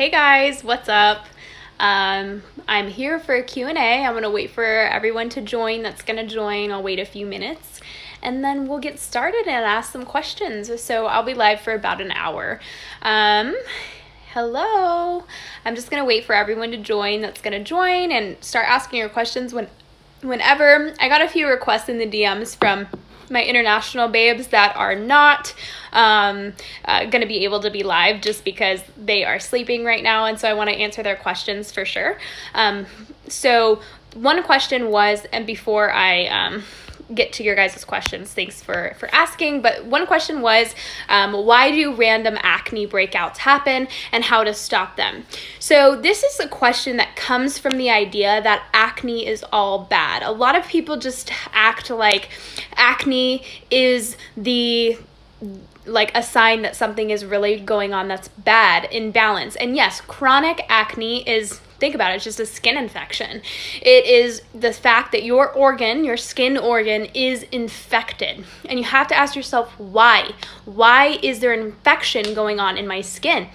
Hey guys, what's up? I'm here for a Q&A. I'm going to wait for everyone to join that's going to join. I'll wait a few minutes and then we'll get started and ask some questions. So I'll be live for about an hour. Hello. I'm just going to wait for everyone to join that's going to join and start asking your questions whenever. I got a few requests in the DMs from my international babes that are not going to be able to be live just because they are sleeping right now, and so I want to answer their questions for sure. So one question was, and before I get to your guys' questions, thanks for asking, but one question was, why do random acne breakouts happen and how to stop them? So this is a question that comes from the idea that acne is all bad. A lot of people just act like acne is a sign that something is really going on that's bad, imbalance. And yes, chronic acne is, think about it, it's just a skin infection. It is the fact that your skin organ is infected. And you have to ask yourself, why? Why is there an infection going on in my skin?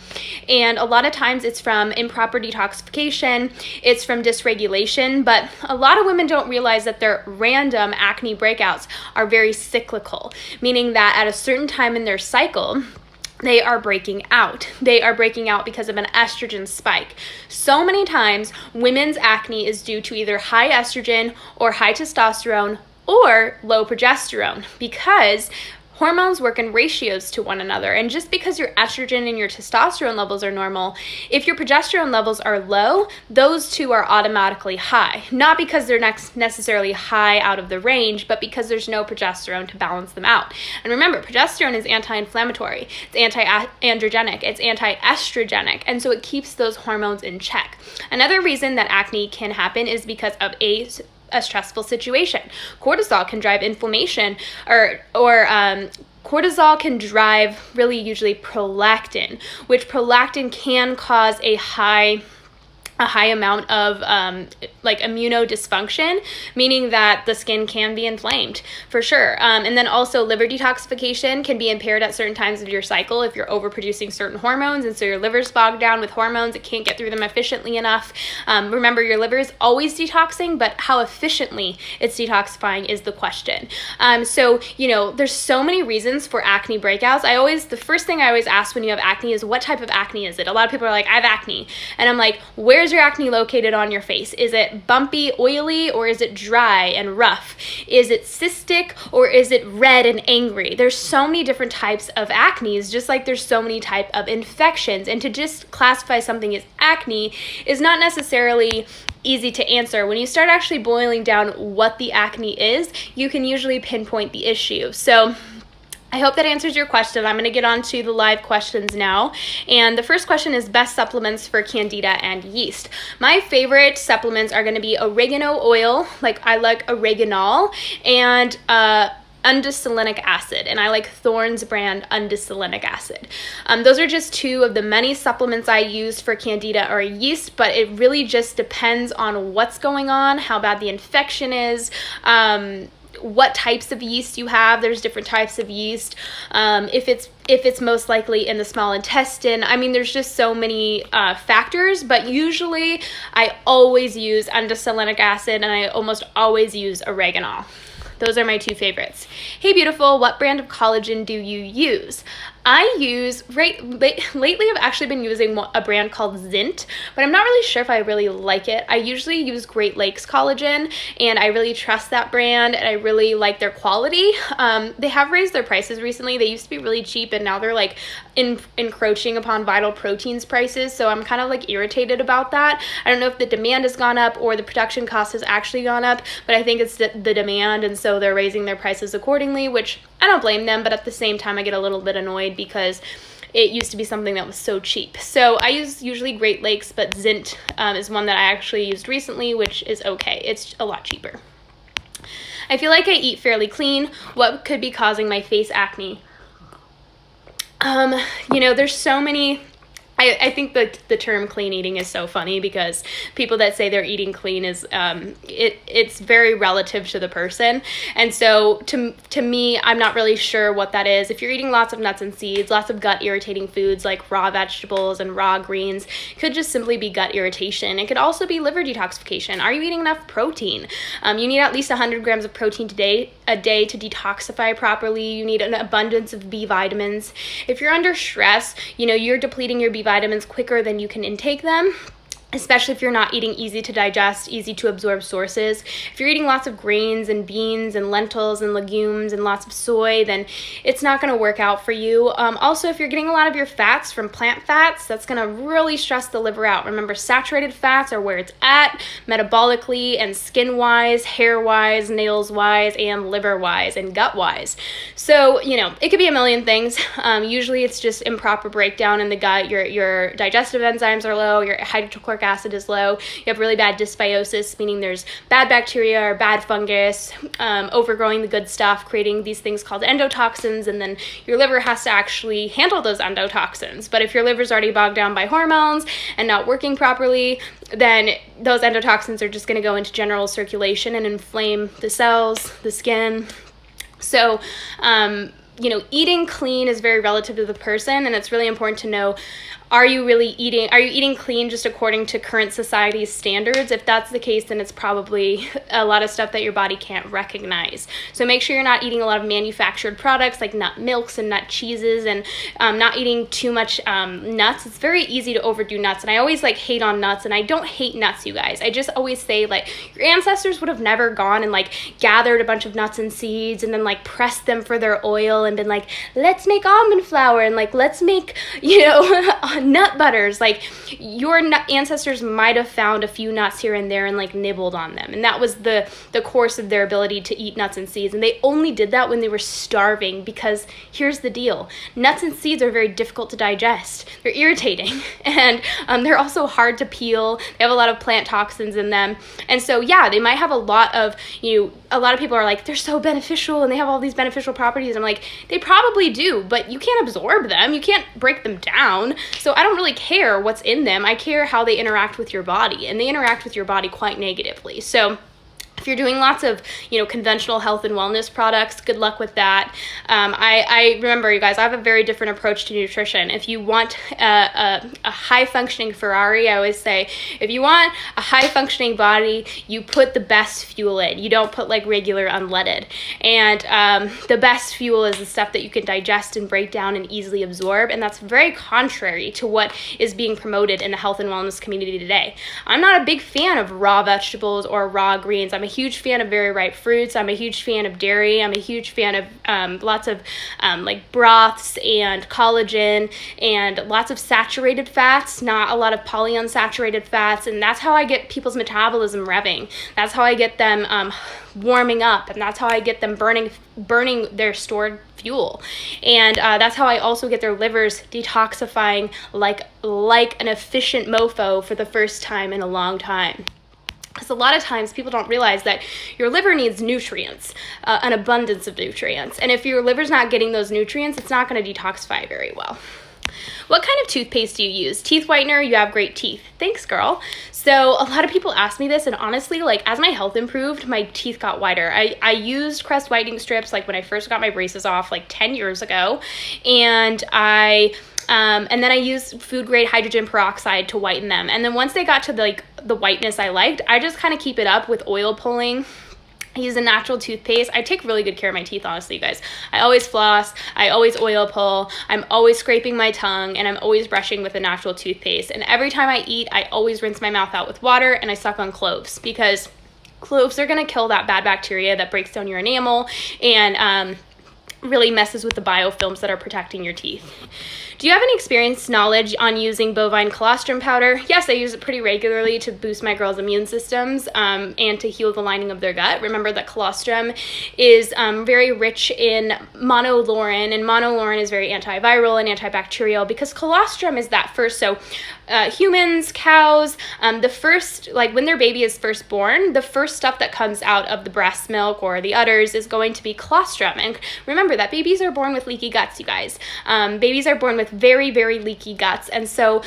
And a lot of times it's from improper detoxification, it's from dysregulation, but a lot of women don't realize that their random acne breakouts are very cyclical, meaning that at a certain time in their cycle, they are breaking out. They are breaking out because of an estrogen spike. So many times, women's acne is due to either high estrogen or high testosterone or low progesterone, because hormones work in ratios to one another. And just because your estrogen and your testosterone levels are normal, if your progesterone levels are low, those two are automatically high. Not because they're necessarily high out of the range, but because there's no progesterone to balance them out. And remember, progesterone is anti-inflammatory, it's anti-androgenic, it's anti-estrogenic, and so it keeps those hormones in check. Another reason that acne can happen is because of a stressful situation. Cortisol can drive inflammation, or cortisol can drive usually prolactin, which prolactin can cause a high amount of immunodysfunction, meaning that the skin can be inflamed for sure. And then also liver detoxification can be impaired at certain times of your cycle if you're overproducing certain hormones, and so your liver's bogged down with hormones. It can't get through them efficiently enough. Remember, your liver is always detoxing, but how efficiently it's detoxifying is the question. So there's so many reasons for acne breakouts. The first thing I always ask when you have acne is, what type of acne is it? A lot of people are like, I have acne. And I'm like, where's your acne located on your face? Is it bumpy, oily, or is it dry and rough? Is it cystic, or is it red and angry? There's so many different types of acnes, just like there's so many types of infections. And to just classify something as acne is not necessarily easy to answer. When you start actually boiling down what the acne is, you can usually pinpoint the issue. So I hope that answers your question. I'm going to get on to the live questions now. And the first question is best supplements for candida and yeast. My favorite supplements are going to be oregano oil, I like oreganol, and undesalinic acid, and I like Thorne's brand undesalinic acid. Those are just two of the many supplements I use for candida or yeast, but it really just depends on what's going on, how bad the infection is, what types of yeast you have. There's different types of yeast. If it's most likely in the small intestine. I mean, there's just so many factors, but usually I always use undesalinic acid, and I almost always use oregano. Those are my two favorites. Hey beautiful, what brand of collagen do you use? I use, lately I've actually been using a brand called Zint, but I'm not really sure if I really like it. I usually use Great Lakes Collagen, and I really trust that brand, and I really like their quality. They have raised their prices recently. They used to be really cheap, and now they're encroaching upon Vital Proteins prices, so I'm kind of irritated about that. I don't know if the demand has gone up or the production cost has actually gone up, but I think it's the demand, and so they're raising their prices accordingly, which I don't blame them, but at the same time I get a little bit annoyed because it used to be something that was so cheap. So I use usually Great Lakes, but Zint is one that I actually used recently, which is okay. It's a lot cheaper. I feel like I eat fairly clean. What could be causing my face acne? There's so many I think that the term clean eating is so funny because people that say they're eating clean is it's very relative to the person. And so to me, I'm not really sure what that is. If you're eating lots of nuts and seeds, lots of gut irritating foods like raw vegetables and raw greens, it could just simply be gut irritation. It could also be liver detoxification. Are you eating enough protein? You need at least 100 grams of protein a day to detoxify properly. You need an abundance of B vitamins. If you're under stress, you're depleting your B vitamins quicker than you can intake them, especially if you're not eating easy to digest, easy to absorb sources. If you're eating lots of grains and beans and lentils and legumes and lots of soy, then it's not going to work out for you. Also, if you're getting a lot of your fats from plant fats, that's going to really stress the liver out. Remember, saturated fats are where it's at metabolically and skin-wise, hair-wise, nails-wise, and liver-wise and gut-wise. So, it could be a million things. Usually it's just improper breakdown in the gut. Your digestive enzymes are low, your hydrochloric acid is low, you have really bad dysbiosis, meaning there's bad bacteria or bad fungus overgrowing the good stuff, creating these things called endotoxins, and then your liver has to actually handle those endotoxins. But if your liver's already bogged down by hormones and not working properly, then those endotoxins are just going to go into general circulation and inflame the cells, the skin. So, eating clean is very relative to the person, and it's really important to know, are you eating clean just according to current society's standards? If that's the case, then it's probably a lot of stuff that your body can't recognize. So make sure you're not eating a lot of manufactured products like nut milks and nut cheeses, and not eating too much nuts. It's very easy to overdo nuts, and I always hate on nuts, and I don't hate nuts, you guys. I just always say, your ancestors would have never gone and gathered a bunch of nuts and seeds and then pressed them for their oil and been let's make almond flour and let's make nut butters. Your ancestors might have found a few nuts here and there and nibbled on them, and that was the course of their ability to eat nuts and seeds. And they only did that when they were starving, because here's the deal: nuts and seeds are very difficult to digest. They're irritating, and they're also hard to peel. They have a lot of plant toxins in them, and so they might have a lot of people are they're so beneficial and they have all these beneficial properties. I'm they probably do, but you can't absorb them, you can't break them down. So I don't really care what's in them. I care how they interact with your body, and they interact with your body quite negatively. So if you're doing lots of, conventional health and wellness products, good luck with that. I remember, you guys, I have a very different approach to nutrition. If you want a high-functioning Ferrari, I always say, if you want a high-functioning body, you put the best fuel in. You don't put regular unleaded. And the best fuel is the stuff that you can digest and break down and easily absorb. And that's very contrary to what is being promoted in the health and wellness community today. I'm not a big fan of raw vegetables or raw greens. I'm a huge fan of very ripe fruits. I'm a huge fan of dairy. I'm a huge fan of lots of broths and collagen and lots of saturated fats, not a lot of polyunsaturated fats. And that's how I get people's metabolism revving. That's how I get them warming up, and that's how I get them burning their stored fuel. And that's how I also get their livers detoxifying like an efficient mofo for the first time in a long time. Because a lot of times people don't realize that your liver needs nutrients, an abundance of nutrients. And if your liver's not getting those nutrients, it's not going to detoxify very well. What kind of toothpaste do you use? Teeth whitener, you have great teeth. Thanks, girl. So a lot of people ask me this, and honestly, as my health improved, my teeth got whiter. I used Crest whitening strips when I first got my braces off 10 years ago, and and then I used food grade hydrogen peroxide to whiten them. And then once they got to the whiteness I liked, I just kind of keep it up with oil pulling. I use a natural toothpaste. I take really good care of my teeth, honestly, you guys. I always floss, I always oil pull, I'm always scraping my tongue, and I'm always brushing with a natural toothpaste. And every time I eat, I always rinse my mouth out with water, and I suck on cloves, because cloves are going to kill that bad bacteria that breaks down your enamel and really messes with the biofilms that are protecting your teeth. Do you have any experience, knowledge on using bovine colostrum powder? Yes, I use it pretty regularly to boost my girls' immune systems and to heal the lining of their gut. Remember that colostrum is very rich in monolaurin, and monolaurin is very antiviral and antibacterial, because colostrum is that first, humans, cows, the first, when their baby is first born, the first stuff that comes out of the breast milk or the udders is going to be colostrum. And remember that babies are born with leaky guts, you guys. Babies are born with with very, very leaky guts. And so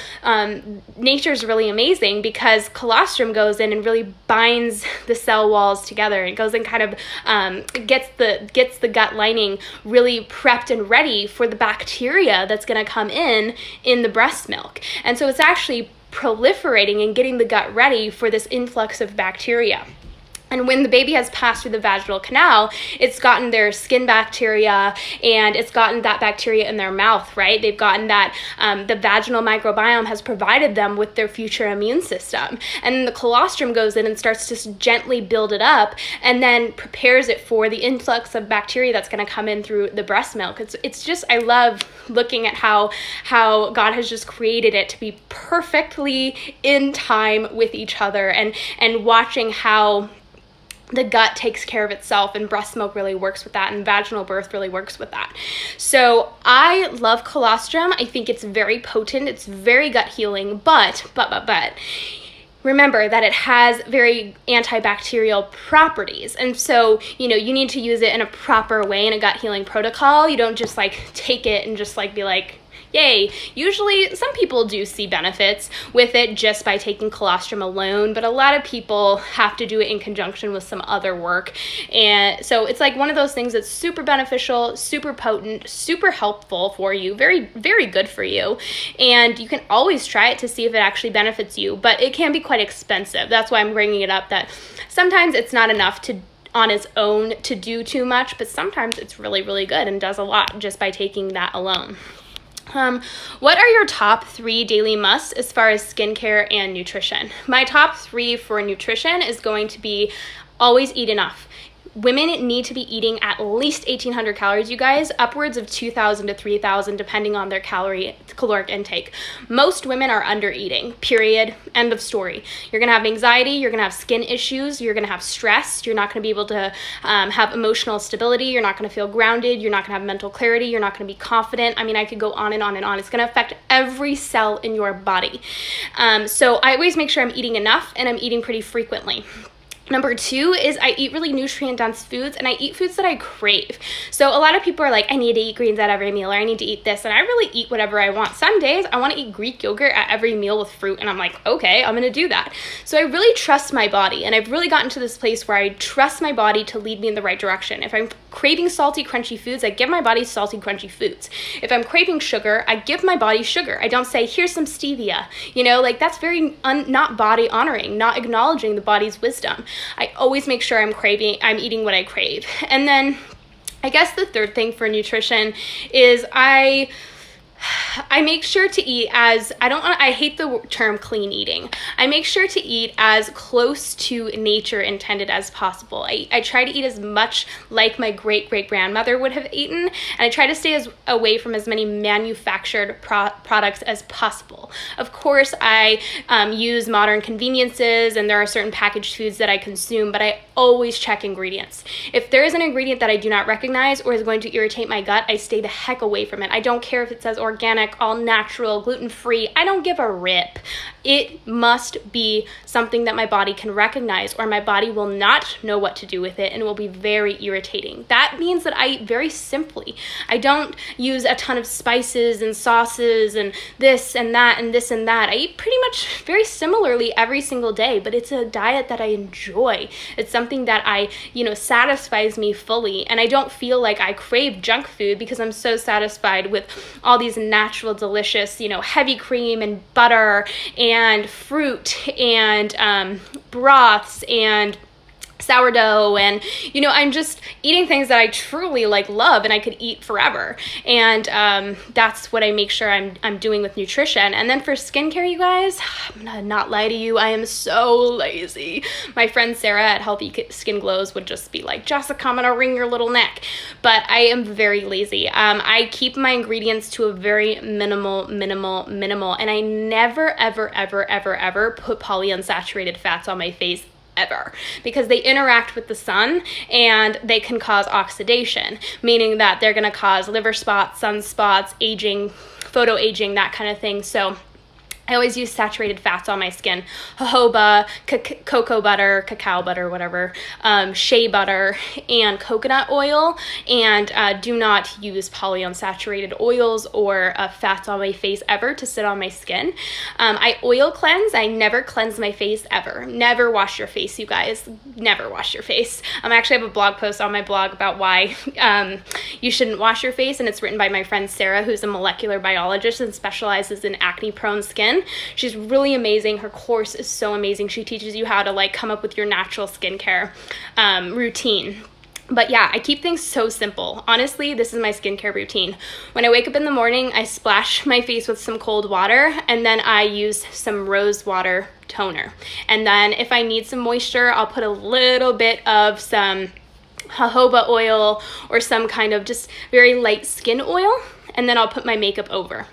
nature's really amazing because colostrum goes in and really binds the cell walls together. It goes and kind of gets the gut lining really prepped and ready for the bacteria that's going to come in the breast milk. And so it's actually proliferating and getting the gut ready for this influx of bacteria. And when the baby has passed through the vaginal canal, it's gotten their skin bacteria and it's gotten that bacteria in their mouth, right? They've gotten that, the vaginal microbiome has provided them with their future immune system. And then the colostrum goes in and starts to gently build it up and then prepares it for the influx of bacteria that's going to come in through the breast milk. It's just, I love looking at how God has just created it to be perfectly in time with each other and watching how the gut takes care of itself, and breast milk really works with that, and vaginal birth really works with that. So I love colostrum. I think it's very potent. It's very gut healing, but remember that it has very antibacterial properties. And so, you need to use it in a proper way in a gut healing protocol. You don't just like take it and just like be like, yay. Usually some people do see benefits with it just by taking colostrum alone, but a lot of people have to do it in conjunction with some other work. And so it's like one of those things that's super beneficial, super potent, super helpful for you, very, very good for you. And you can always try it to see if it actually benefits you, but it can be quite expensive. That's why I'm bringing it up, that sometimes it's not enough on its own to do too much, but sometimes it's really, really good and does a lot just by taking that alone. What are your top 3 daily musts as far as skincare and nutrition? My top 3 for nutrition is going to be always eat enough. Women need to be eating at least 1,800 calories, you guys, upwards of 2,000 to 3,000, depending on their caloric intake. Most women are under eating, period, end of story. You're gonna have anxiety, you're gonna have skin issues, you're gonna have stress, you're not gonna be able to have emotional stability, you're not gonna feel grounded, you're not gonna have mental clarity, you're not gonna be confident. I mean, I could go on and on and on. It's gonna affect every cell in your body. So I always make sure I'm eating enough and I'm eating pretty frequently. Number 2 is I eat really nutrient-dense foods, and I eat foods that I crave. So a lot of people are like, I need to eat greens at every meal, or I need to eat this, and I really eat whatever I want. Some days I want to eat Greek yogurt at every meal with fruit, and I'm like, okay, I'm going to do that. So I really trust my body, and I've really gotten to this place where I trust my body to lead me in the right direction. If I'm craving salty, crunchy foods, I give my body salty, crunchy foods. If I'm craving sugar, I give my body sugar. I don't say, here's some stevia. That's very not body honoring, not acknowledging the body's wisdom. I always make sure I'm eating what I crave. And then I guess the third thing for nutrition is I make sure to eat I hate the term clean eating. I make sure to eat as close to nature intended as possible. I try to eat as much like my great-great-grandmother would have eaten, and I try to stay away from as many manufactured products as possible. Of course, I use modern conveniences, and there are certain packaged foods that I consume, but I always check ingredients. If there is an ingredient that I do not recognize or is going to irritate my gut, I stay the heck away from it. I don't care if it says organic, all natural, gluten-free. I don't give a rip. It must be something that my body can recognize, or my body will not know what to do with it, and it will be very irritating. That means that I eat very simply. I don't use a ton of spices and sauces and this and that and this and that. I eat pretty much very similarly every single day, but it's a diet that I enjoy. It's something that satisfies me fully, and I don't feel like I crave junk food because I'm so satisfied with all these natural, delicious, heavy cream and butter and fruit and broths and sourdough, and I'm just eating things that I truly love and I could eat forever. And that's what I make sure I'm doing with nutrition. And then for skincare, you guys, I'm gonna not lie to you, I am so lazy. My friend Sarah at Healthy Skin Glows would just be like, Jessica, I'm gonna wring your little neck. But I am very lazy. I keep my ingredients to a very minimal, and I never, ever put polyunsaturated fats on my face ever, because they interact with the sun and they can cause oxidation, meaning that they're going to cause liver spots, sunspots, aging, photo aging, that kind of thing. So I always use saturated fats on my skin. Jojoba, cocoa butter, cacao butter, whatever, shea butter, and coconut oil. And do not use polyunsaturated oils or fats on my face ever to sit on my skin. I oil cleanse. I never cleanse my face ever. Never wash your face, you guys. Never wash your face. I actually have a blog post on my blog about why you shouldn't wash your face, and it's written by my friend Sarah, who's a molecular biologist and specializes in acne-prone skin. She's really amazing. Her course is so amazing. She teaches you how to like come up with your natural skincare routine. But yeah, I keep things so simple. Honestly, this is my skincare routine. When I wake up in the morning, I splash my face with some cold water, and then I use some rose water toner. And then if I need some moisture, I'll put a little bit of some jojoba oil or some kind of just very light skin oil, and then I'll put my makeup over.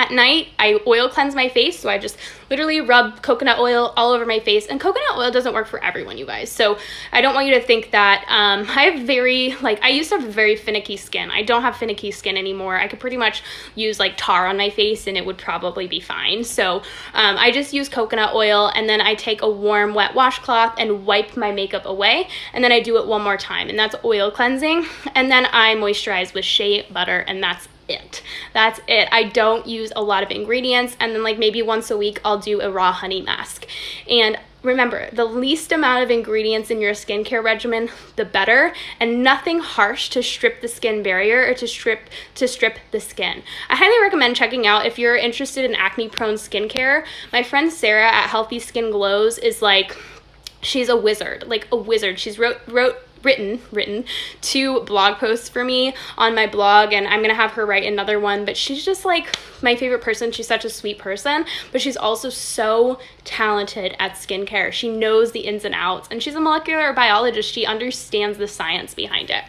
At night, I oil cleanse my face, so I just literally rub coconut oil all over my face. And coconut oil doesn't work for everyone, you guys. So I don't want you to think that I have I used to have very finicky skin. I don't have finicky skin anymore. I could pretty much use like tar on my face and it would probably be fine. So I just use coconut oil, and then I take a warm wet washcloth and wipe my makeup away. And then I do it one more time, and that's oil cleansing. And then I moisturize with shea butter, and that's it. That's it. I don't use a lot of ingredients, and then like maybe once a week I'll do a raw honey mask. And remember, the least amount of ingredients in your skincare regimen, the better, and nothing harsh to strip the skin barrier or to strip the skin. I highly recommend checking out if you're interested in acne-prone skincare. My friend Sarah at Healthy Skin Glows is like, she's a wizard, like a wizard. She's written 2 blog posts for me on my blog, and I'm gonna have her write another one. But she's just like my favorite person. She's such a sweet person, but she's also so talented at skincare. She knows the ins and outs, and she's a molecular biologist. She understands the science behind it.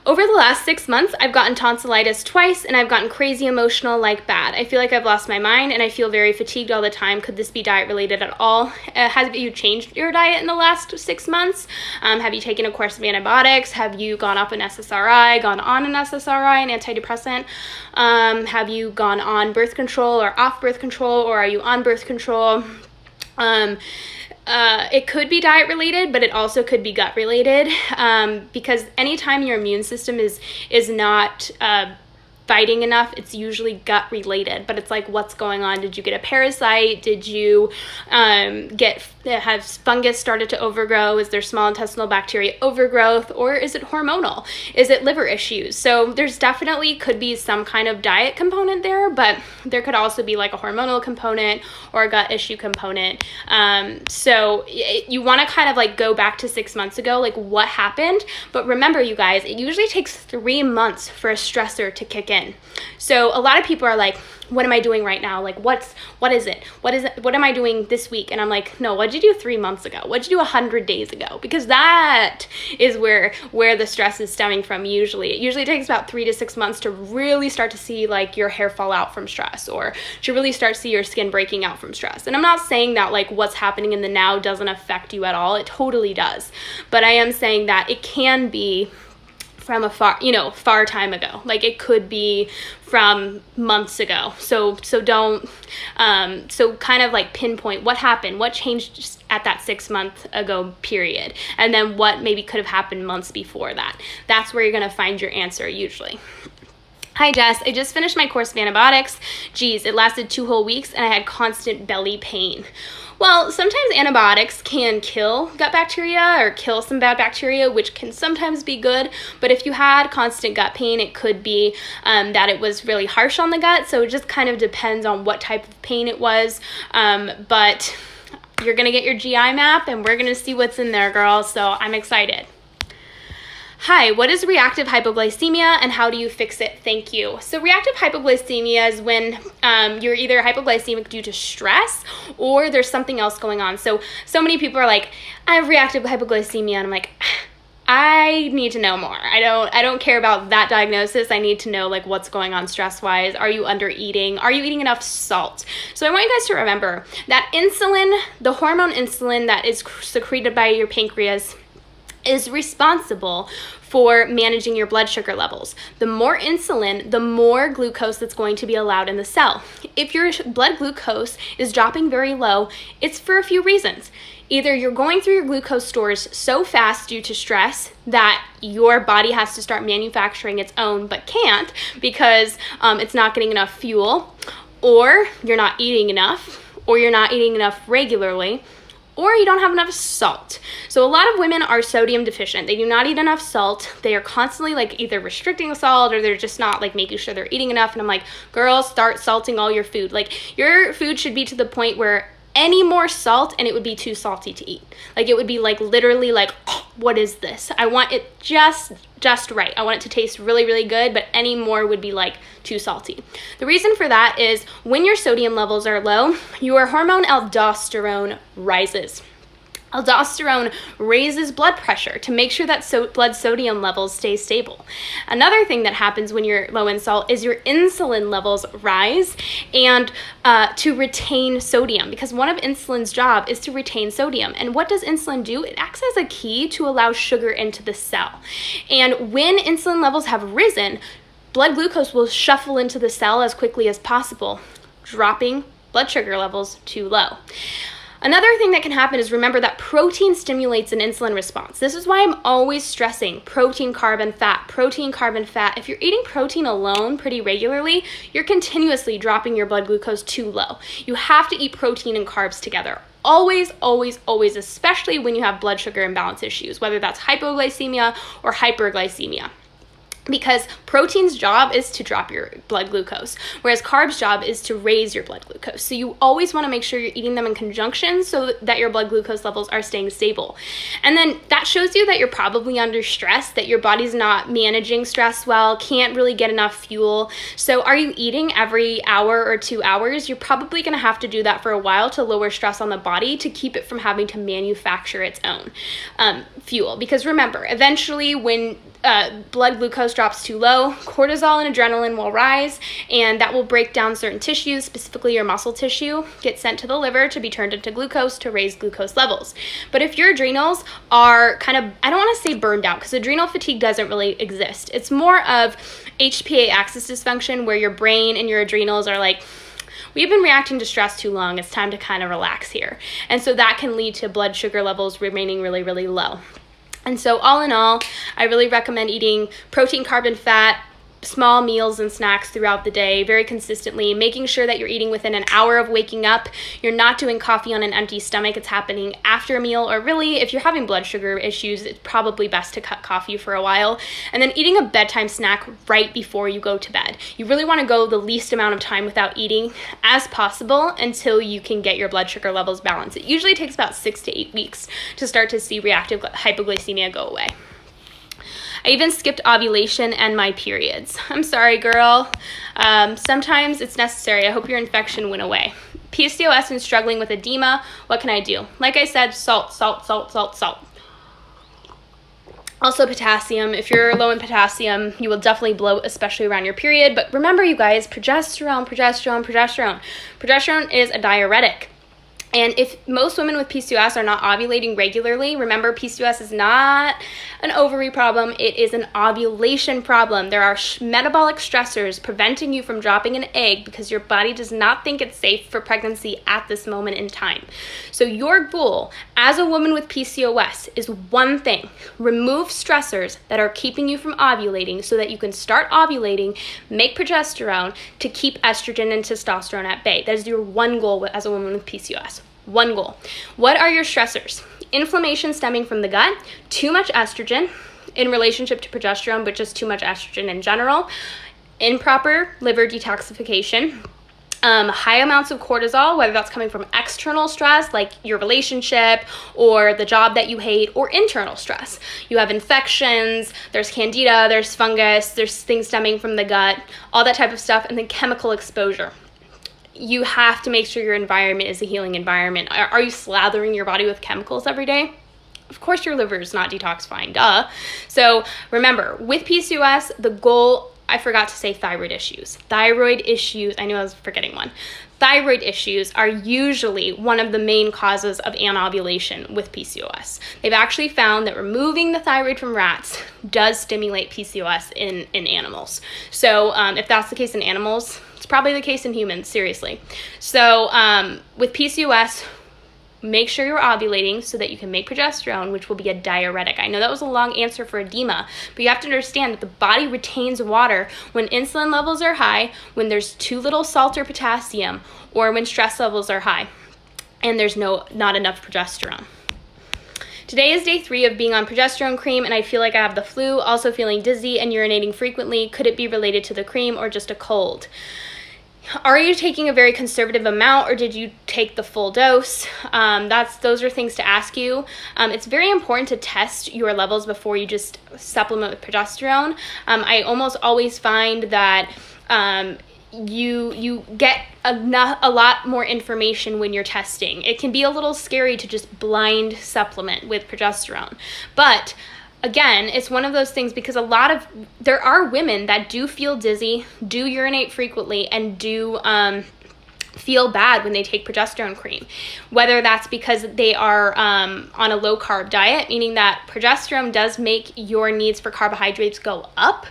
Over the last 6 months, I've gotten tonsillitis twice, and I've gotten crazy emotional, like bad. I feel like I've lost my mind, and I feel very fatigued all the time. Could this be diet related at all? Have you changed your diet in the last 6 months? Have you taken a course of antibiotics? Have you gone off an SSRI, gone on an SSRI, an antidepressant? Have you gone on birth control or off birth control, or are you on birth control? It could be diet related, but it also could be gut related, because anytime your immune system is not fighting enough, it's usually gut related. But it's like, what's going on? Did you get a parasite? Did you have fungus started to overgrow? Is there small intestinal bacteria overgrowth? Or is it hormonal? Is it liver issues? So there's definitely could be some kind of diet component there, but there could also be like a hormonal component or a gut issue component. So you want to kind of like go back to 6 months ago, like what happened. But remember, you guys, it usually takes 3 months for a stressor to kick in. So a lot of people are like, what am I doing right now? Like, what is it? What am I doing this week? And I'm like, no, what'd you do 3 months ago? What'd you do 100 days ago? Because that is where the stress is stemming from usually. It usually takes about 3 to 6 months to really start to see like your hair fall out from stress, or to really start to see your skin breaking out from stress. And I'm not saying that like what's happening in the now doesn't affect you at all. It totally does. But I am saying that it can be from a far time ago. Like it could be from months ago. So don't, so kind of like pinpoint what happened, what changed just at that 6 month ago period. And then what maybe could have happened months before that. That's where you're going to find your answer usually. Hi Jess, I just finished my course of antibiotics. Geez, it lasted 2 whole weeks and I had constant belly pain. Well, sometimes antibiotics can kill gut bacteria or kill some bad bacteria, which can sometimes be good. But if you had constant gut pain, it could be that it was really harsh on the gut. So it just kind of depends on what type of pain it was. But you're going to get your GI map and we're going to see what's in there, girl. So I'm excited. Hi, what is reactive hypoglycemia and how do you fix it? Thank you. So reactive hypoglycemia is when you're either hypoglycemic due to stress or there's something else going on. So many people are like, I have reactive hypoglycemia, and I'm like, I need to know more. I don't care about that diagnosis. I need to know like what's going on stress-wise. Are you under eating? Are you eating enough salt? So I want you guys to remember that insulin, the hormone insulin that is secreted by your pancreas, is responsible for managing your blood sugar levels. The more insulin, the more glucose that's going to be allowed in the cell. If your blood glucose is dropping very low, it's for a few reasons. Either you're going through your glucose stores so fast due to stress that your body has to start manufacturing its own but can't because it's not getting enough fuel, or you're not eating enough, or you're not eating enough regularly, or you don't have enough salt. So a lot of women are sodium deficient. They do not eat enough salt. They are constantly like either restricting salt or they're just not like making sure they're eating enough. And I'm like, girls, start salting all your food. Like your food should be to the point where any more salt and it would be too salty to eat. Like it would be like literally like, oh, what is this? I want it just right. I want it to taste really, really good, but any more would be like too salty. The reason for that is when your sodium levels are low, your hormone aldosterone rises. Aldosterone raises blood pressure to make sure that blood sodium levels stay stable. Another thing that happens when you're low in salt is your insulin levels rise and to retain sodium, because one of insulin's job is to retain sodium. And what does insulin do? It acts as a key to allow sugar into the cell. And when insulin levels have risen, blood glucose will shuffle into the cell as quickly as possible, dropping blood sugar levels too low. Another thing that can happen is remember that protein stimulates an insulin response. This is why I'm always stressing protein, carb, and fat. Protein, carb, and fat. If you're eating protein alone pretty regularly, you're continuously dropping your blood glucose too low. You have to eat protein and carbs together. Always, always, always, especially when you have blood sugar imbalance issues, whether that's hypoglycemia or hyperglycemia. Because protein's job is to drop your blood glucose, whereas carbs' job is to raise your blood glucose. So you always want to make sure you're eating them in conjunction so that your blood glucose levels are staying stable. And then that shows you that you're probably under stress, that your body's not managing stress well, can't really get enough fuel. So are you eating every hour or 2 hours? You're probably going to have to do that for a while to lower stress on the body to keep it from having to manufacture its own fuel. Because remember, eventually when blood glucose drops too low, cortisol and adrenaline will rise, and that will break down certain tissues, specifically your muscle tissue, get sent to the liver to be turned into glucose to raise glucose levels. But if your adrenals are kind of, I don't want to say burned out, because adrenal fatigue doesn't really exist. It's more of HPA axis dysfunction, where your brain and your adrenals are like, we've been reacting to stress too long, it's time to kind of relax here. And so that can lead to blood sugar levels remaining really, really low. And so all in all, I really recommend eating protein, carb, and fat, small meals and snacks throughout the day very consistently, making sure that you're eating within an hour of waking up. You're not doing coffee on an empty stomach. It's happening after a meal, or really if you're having blood sugar issues, it's probably best to cut coffee for a while. And then eating a bedtime snack right before you go to bed. You really want to go the least amount of time without eating as possible until you can get your blood sugar levels balanced. It usually takes about 6 to 8 weeks to start to see reactive hypoglycemia go away. I even skipped ovulation and my periods. I'm sorry, girl. Sometimes it's necessary. I hope your infection went away. PCOS and struggling with edema. What can I do? Like I said, salt, salt, salt, salt, salt. Also potassium. If you're low in potassium, you will definitely bloat, especially around your period. But remember, you guys, progesterone, progesterone, progesterone. Progesterone is a diuretic. And if most women with PCOS are not ovulating regularly, remember PCOS is not an ovary problem, it is an ovulation problem. There are metabolic stressors preventing you from dropping an egg because your body does not think it's safe for pregnancy at this moment in time. So your goal as a woman with PCOS is one thing: remove stressors that are keeping you from ovulating so that you can start ovulating, make progesterone to keep estrogen and testosterone at bay. That is your one goal as a woman with PCOS. One goal. What are your stressors? Inflammation stemming from the gut, too much estrogen in relationship to progesterone, but just too much estrogen in general, improper liver detoxification, high amounts of cortisol, whether that's coming from external stress, like your relationship or the job that you hate, or internal stress. You have infections, there's candida, there's fungus, there's things stemming from the gut, all that type of stuff, and then chemical exposure. You have to make sure your environment is a healing environment. Are you slathering your body with chemicals every day? Of course your liver is not detoxifying, duh. So remember, with PCOS, the goal I forgot to say thyroid issues. Thyroid issues, I knew I was forgetting one. Thyroid issues are usually one of the main causes of anovulation with PCOS. They've actually found that removing the thyroid from rats does stimulate PCOS in animals. So if that's the case in animals, it's probably the case in humans, seriously. So with PCOS, make sure you're ovulating so that you can make progesterone, which will be a diuretic. I know that was a long answer for edema, but you have to understand that the body retains water when insulin levels are high, when there's too little salt or potassium, or when stress levels are high, and there's not enough progesterone. Today is day 3 of being on progesterone cream, and I feel like I have the flu, also feeling dizzy and urinating frequently. Could it be related to the cream or just a cold? Are you taking a very conservative amount, or did you take the full dose? Those are things to ask you. It's very important to test your levels before you just supplement with progesterone. I almost always find that you get a lot more information when you're testing. It can be a little scary to just blind supplement with progesterone, but again, it's one of those things because there are women that do feel dizzy, do urinate frequently, and do feel bad when they take progesterone cream. Whether that's because they are on a low carb diet, meaning that progesterone does make your needs for carbohydrates go up,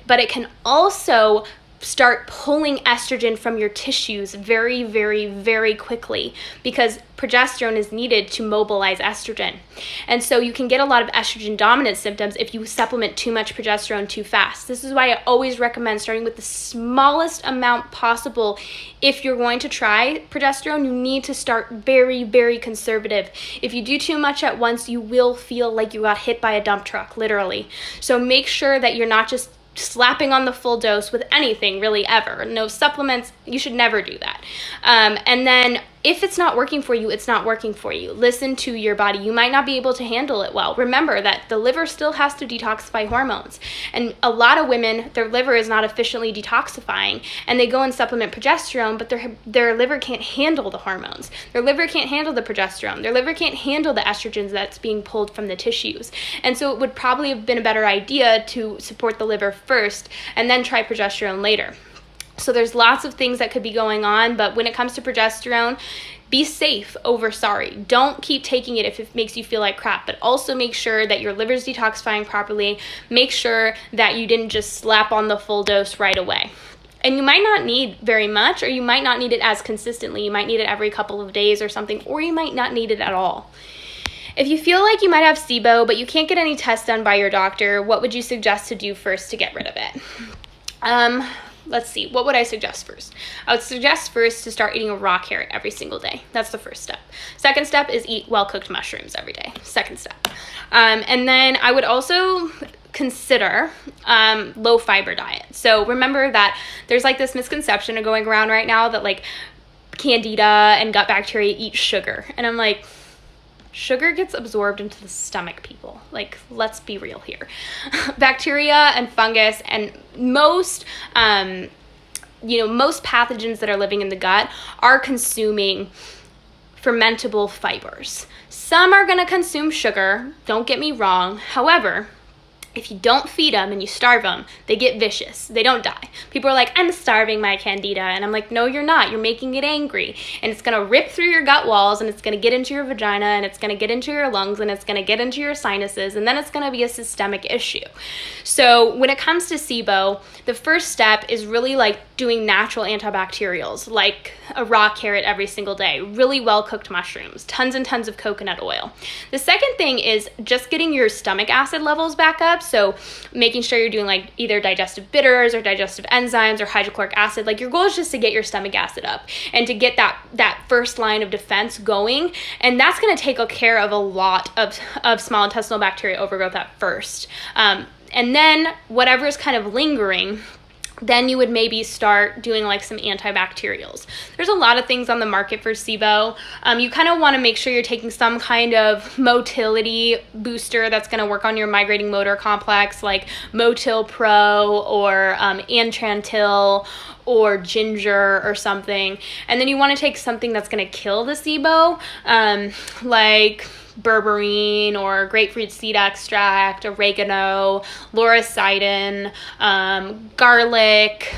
but it can also start pulling estrogen from your tissues very, very, very quickly because progesterone is needed to mobilize estrogen. And so you can get a lot of estrogen dominant symptoms if you supplement too much progesterone too fast. This is why I always recommend starting with the smallest amount possible. If you're going to try progesterone, you need to start very, very conservative. If you do too much at once, you will feel like you got hit by a dump truck, literally. So make sure that you're not just slapping on the full dose with anything really ever. No supplements, you should never do that. And then if it's not working for you, it's not working for you. Listen to your body. You might not be able to handle it well. Remember that the liver still has to detoxify hormones. And a lot of women, their liver is not efficiently detoxifying, and they go and supplement progesterone, but their liver can't handle the hormones. Their liver can't handle the progesterone. Their liver can't handle the estrogens that's being pulled from the tissues. And so it would probably have been a better idea to support the liver first and then try progesterone later. So there's lots of things that could be going on, but when it comes to progesterone, be safe over sorry. Don't keep taking it if it makes you feel like crap, but also make sure that your liver's detoxifying properly. Make sure that you didn't just slap on the full dose right away. And you might not need very much, or you might not need it as consistently. You might need it every couple of days or something, or you might not need it at all. If you feel like you might have SIBO, but you can't get any tests done by your doctor, what would you suggest to do first to get rid of it? Let's see, what would I suggest first? I would suggest first to start eating a raw carrot every single day. That's the first step. Second step is eat well-cooked mushrooms every day. Second step. And then I would also consider low fiber diet. So remember that there's like this misconception going around right now that like candida and gut bacteria eat sugar. And I'm like, sugar gets absorbed into the stomach, people. Like, let's be real here. Bacteria and fungus and most pathogens that are living in the gut are consuming fermentable fibers. Some are going to consume sugar, don't get me wrong. However, if you don't feed them and you starve them, they get vicious. They don't die. People are like, I'm starving my candida. And I'm like, no, you're not. You're making it angry. And it's going to rip through your gut walls, and it's going to get into your vagina, and it's going to get into your lungs, and it's going to get into your sinuses, and then it's going to be a systemic issue. So when it comes to SIBO, the first step is really like doing natural antibacterials, like a raw carrot every single day, really well-cooked mushrooms, tons and tons of coconut oil. The second thing is just getting your stomach acid levels back up. So making sure you're doing like either digestive bitters or digestive enzymes or hydrochloric acid. Like your goal is just to get your stomach acid up and to get that first line of defense going. And that's going to take care of a lot of small intestinal bacteria overgrowth at first. And then whatever is kind of lingering, then you would maybe start doing like some antibacterials. There's a lot of things on the market for SIBO. You kind of want to make sure you're taking some kind of motility booster that's going to work on your migrating motor complex, like Motil Pro or Antrantil, or ginger or something. And then you want to take something that's going to kill the SIBO, like berberine or grapefruit seed extract, oregano, lauricidin, garlic,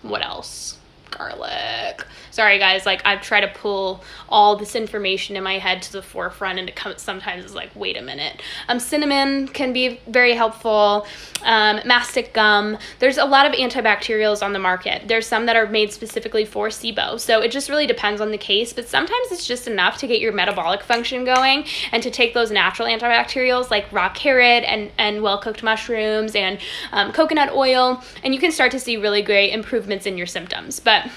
what else? Garlic. Sorry guys, like I try to pull all this information in my head to the forefront, and it comes sometimes is like, wait a minute. Cinnamon can be very helpful. Mastic gum. There's a lot of antibacterials on the market. There's some that are made specifically for SIBO. So it just really depends on the case, but sometimes it's just enough to get your metabolic function going and to take those natural antibacterials like raw carrot and well-cooked mushrooms and coconut oil, and you can start to see really great improvements in your symptoms. But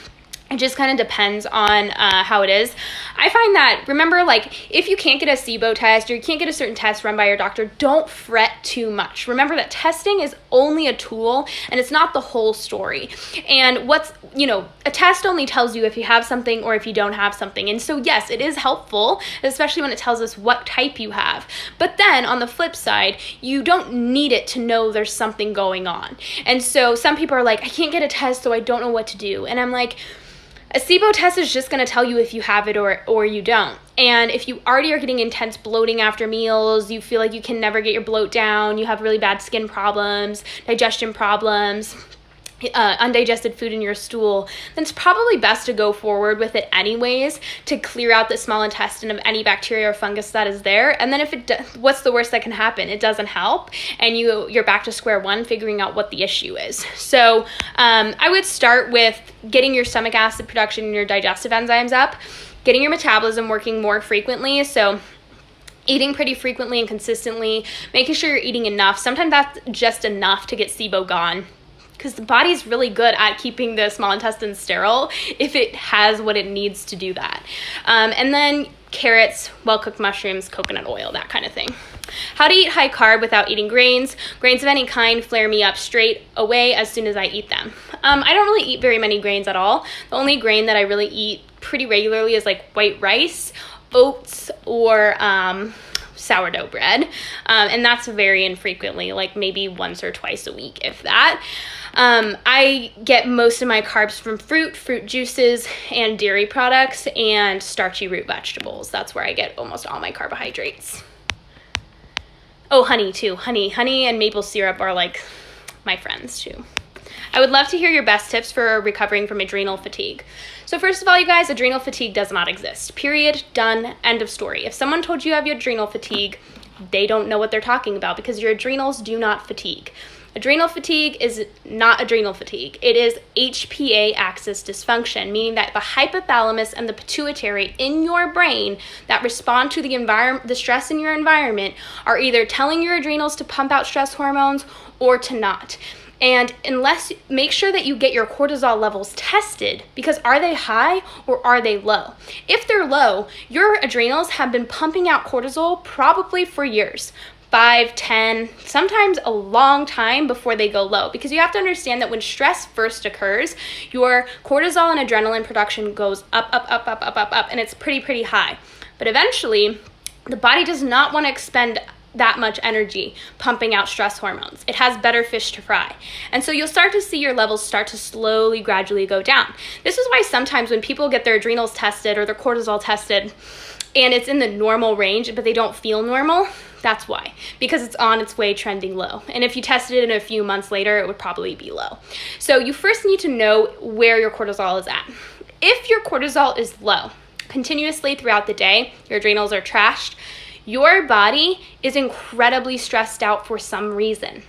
it just kind of depends on how it is. I find that, remember, like, if you can't get a SIBO test or you can't get a certain test run by your doctor, don't fret too much. Remember that testing is only a tool and it's not the whole story. And a test only tells you if you have something or if you don't have something. And so, yes, it is helpful, especially when it tells us what type you have. But then on the flip side, you don't need it to know there's something going on. And so some people are like, I can't get a test, so I don't know what to do. And I'm like, a SIBO test is just going to tell you if you have it or you don't. And if you already are getting intense bloating after meals, you feel like you can never get your bloat down, you have really bad skin problems, digestion problems, undigested food in your stool, then it's probably best to go forward with it anyways to clear out the small intestine of any bacteria or fungus that is there. And then what's the worst that can happen? It doesn't help, and you're back to square one figuring out what the issue is. So I would start with getting your stomach acid production and your digestive enzymes up, getting your metabolism working more frequently. So eating pretty frequently and consistently, making sure you're eating enough. Sometimes that's just enough to get SIBO gone, because the body's really good at keeping the small intestine sterile if it has what it needs to do that. And then carrots, well-cooked mushrooms, coconut oil, that kind of thing. How to eat high carb without eating grains. Grains of any kind flare me up straight away as soon as I eat them. I don't really eat very many grains at all. The only grain that I really eat pretty regularly is like white rice, oats, or sourdough bread. And that's very infrequently, like maybe once or twice a week, if that. I get most of my carbs from fruit juices, and dairy products, and starchy root vegetables. That's where I get almost all my carbohydrates. Oh, honey too. Honey and maple syrup are like my friends too. I would love to hear your best tips for recovering from adrenal fatigue. So first of all, you guys, adrenal fatigue does not exist. Period. Done. End of story. If someone told you have adrenal fatigue, they don't know what they're talking about, because your adrenals do not fatigue. Adrenal fatigue is not adrenal fatigue. It is HPA axis dysfunction, meaning that the hypothalamus and the pituitary in your brain that respond to the stress in your environment are either telling your adrenals to pump out stress hormones or to not. And make sure that you get your cortisol levels tested, because are they high or are they low? If they're low, your adrenals have been pumping out cortisol probably for years. 5, 10, sometimes a long time before they go low, because you have to understand that when stress first occurs, your cortisol and adrenaline production goes up, and it's pretty high. But eventually, the body does not want to expend that much energy pumping out stress hormones. It has better fish to fry. And so you'll start to see your levels start to slowly, gradually go down. This is why sometimes when people get their adrenals tested or their cortisol tested, and it's in the normal range, but they don't feel normal, that's why. Because it's on its way trending low. And if you tested it in a few months later, it would probably be low. So you first need to know where your cortisol is at. If your cortisol is low continuously throughout the day, your adrenals are trashed, your body is incredibly stressed out for some reason.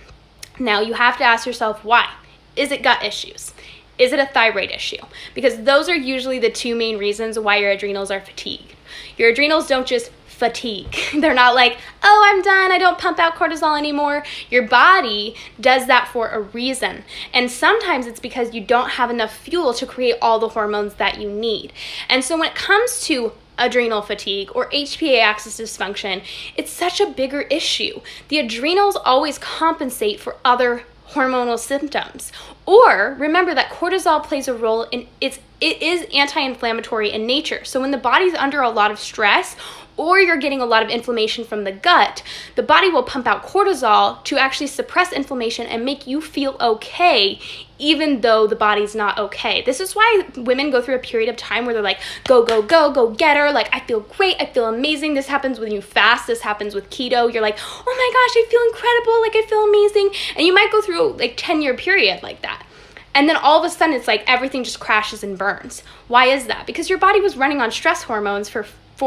Now you have to ask yourself why. Is it gut issues? Is it a thyroid issue? Because those are usually the two main reasons why your adrenals are fatigued. Your adrenals don't just fatigue. They're not like, oh, I'm done, I don't pump out cortisol anymore. Your body does that for a reason. And sometimes it's because you don't have enough fuel to create all the hormones that you need. And so when it comes to adrenal fatigue or HPA axis dysfunction, it's such a bigger issue. The adrenals always compensate for other hormonal symptoms Or remember that cortisol plays a role in it is anti-inflammatory in nature. So when the body's under a lot of stress, or you're getting a lot of inflammation from the gut, the body will pump out cortisol to actually suppress inflammation and make you feel okay, even though the body's not okay. This is why women go through a period of time where they're like, go, go, go, go get her. Like, I feel great. I feel amazing. This happens when you fast. This happens with keto. You're like, oh my gosh, I feel incredible. Like, I feel amazing. And you might go through like 10-year period like that. And then all of a sudden it's like everything just crashes and burns. Why is that? Because your body was running on stress hormones for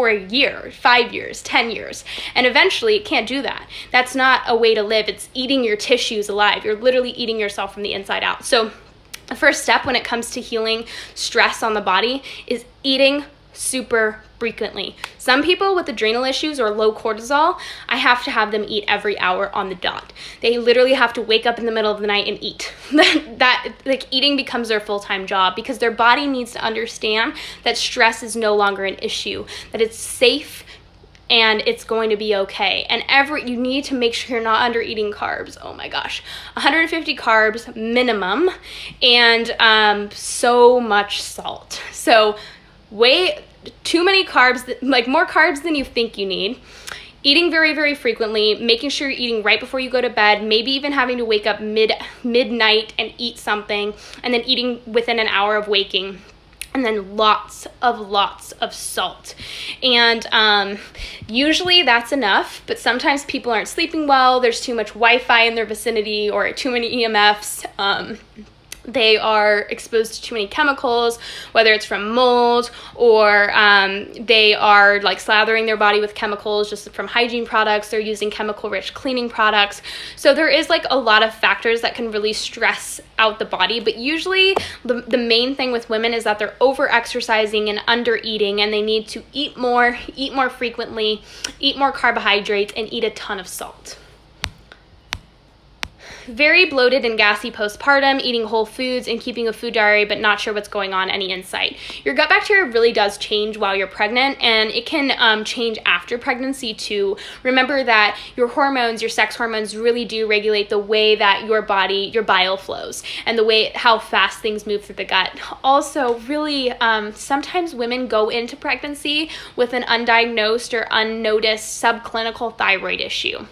a year, 5 years, 10 years. And eventually it can't do that. That's not a way to live. It's eating your tissues alive. You're literally eating yourself from the inside out. So the first step when it comes to healing stress on the body is eating super frequently. Some people with adrenal issues or low cortisol, I have to have them eat every hour on the dot. They literally have to wake up in the middle of the night and eat. That like eating becomes their full-time job because their body needs to understand that stress is no longer an issue, that it's safe and it's going to be okay. And you need to make sure you're not under eating carbs. Oh my gosh, 150 carbs minimum, and so much salt. So way too many carbs, like more carbs than you think you need. Eating very, very frequently, making sure you're eating right before you go to bed, maybe even having to wake up midnight and eat something, and then eating within an hour of waking. And then lots of salt. And usually that's enough, but sometimes people aren't sleeping well, there's too much Wi-Fi in their vicinity or too many EMFs. They are exposed to too many chemicals, whether it's from mold or they are like slathering their body with chemicals just from hygiene products. They're using chemical-rich cleaning products. So there is like a lot of factors that can really stress out the body. But usually the main thing with women is that they're over-exercising and under-eating, and they need to eat more frequently, eat more carbohydrates, and eat a ton of salt. Very bloated and gassy postpartum, eating whole foods and keeping a food diary but not sure what's going on, any insight? Your gut bacteria really does change while you're pregnant, and it can change after pregnancy too. Remember that your hormones, your sex hormones, really do regulate the way that your body, your bile flows, and the way how fast things move through the gut. Also, really, sometimes women go into pregnancy with an undiagnosed or unnoticed subclinical thyroid issue,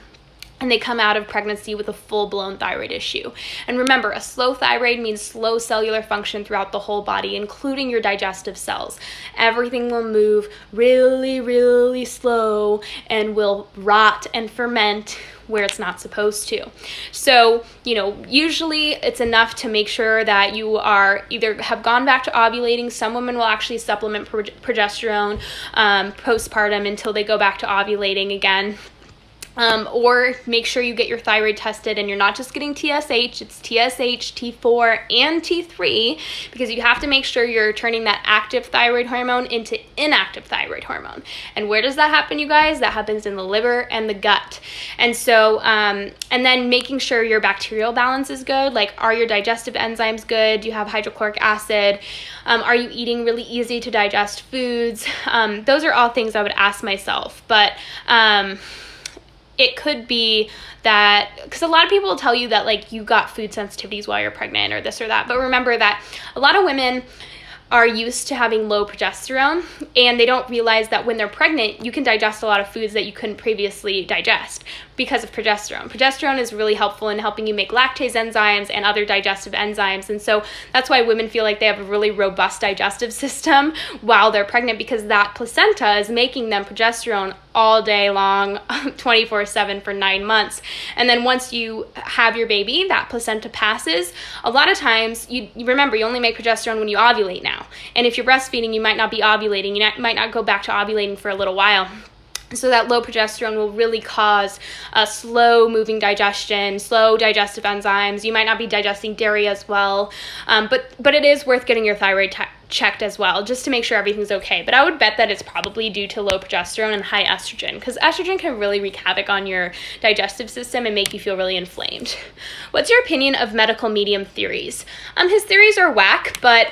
and they come out of pregnancy with a full-blown thyroid issue. And remember, a slow thyroid means slow cellular function throughout the whole body, including your digestive cells. Everything will move really, really slow and will rot and ferment where it's not supposed to. So, usually it's enough to make sure that you are either have gone back to ovulating. Some women will actually supplement progesterone postpartum until they go back to ovulating again. Or make sure you get your thyroid tested, and you're not just getting TSH, it's TSH, T4, and T3, because you have to make sure you're turning that active thyroid hormone into inactive thyroid hormone. And where does that happen, you guys? That happens in the liver and the gut. And so, and then making sure your bacterial balance is good, like are your digestive enzymes good? Do you have hydrochloric acid? Are you eating really easy to digest foods? Those are all things I would ask myself, but it could be that, because a lot of people will tell you that like you got food sensitivities while you're pregnant or this or that, but remember that a lot of women are used to having low progesterone, and they don't realize that when they're pregnant, you can digest a lot of foods that you couldn't previously digest because of progesterone. Progesterone is really helpful in helping you make lactase enzymes and other digestive enzymes, and so that's why women feel like they have a really robust digestive system while they're pregnant, because that placenta is making them progesterone all day long, 24/7 for 9 months. And then once you have your baby, that placenta passes. A lot of times, you remember, you only make progesterone when you ovulate now. And if you're breastfeeding, you might not be ovulating. You might not go back to ovulating for a little while. So that low progesterone will really cause a slow moving digestion, slow digestive enzymes. You might not be digesting dairy as well. But it is worth getting your thyroid checked as well, just to make sure everything's okay. But I would bet that it's probably due to low progesterone and high estrogen, because estrogen can really wreak havoc on your digestive system and make you feel really inflamed. What's your opinion of medical medium theories? His theories are whack, but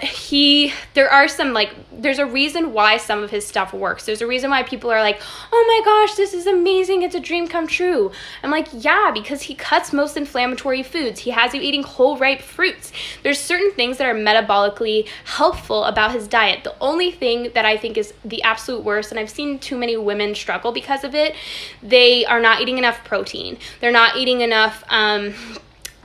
there's a reason why some of his stuff works. There's a reason why people are like, oh my gosh, this is amazing, it's a dream come true. I'm like, yeah, because he cuts most inflammatory foods. He has you eating whole ripe fruits. There's certain things that are metabolically helpful about his diet. The only thing that I think is the absolute worst, and I've seen too many women struggle because of it, they are not eating enough protein. They're not eating enough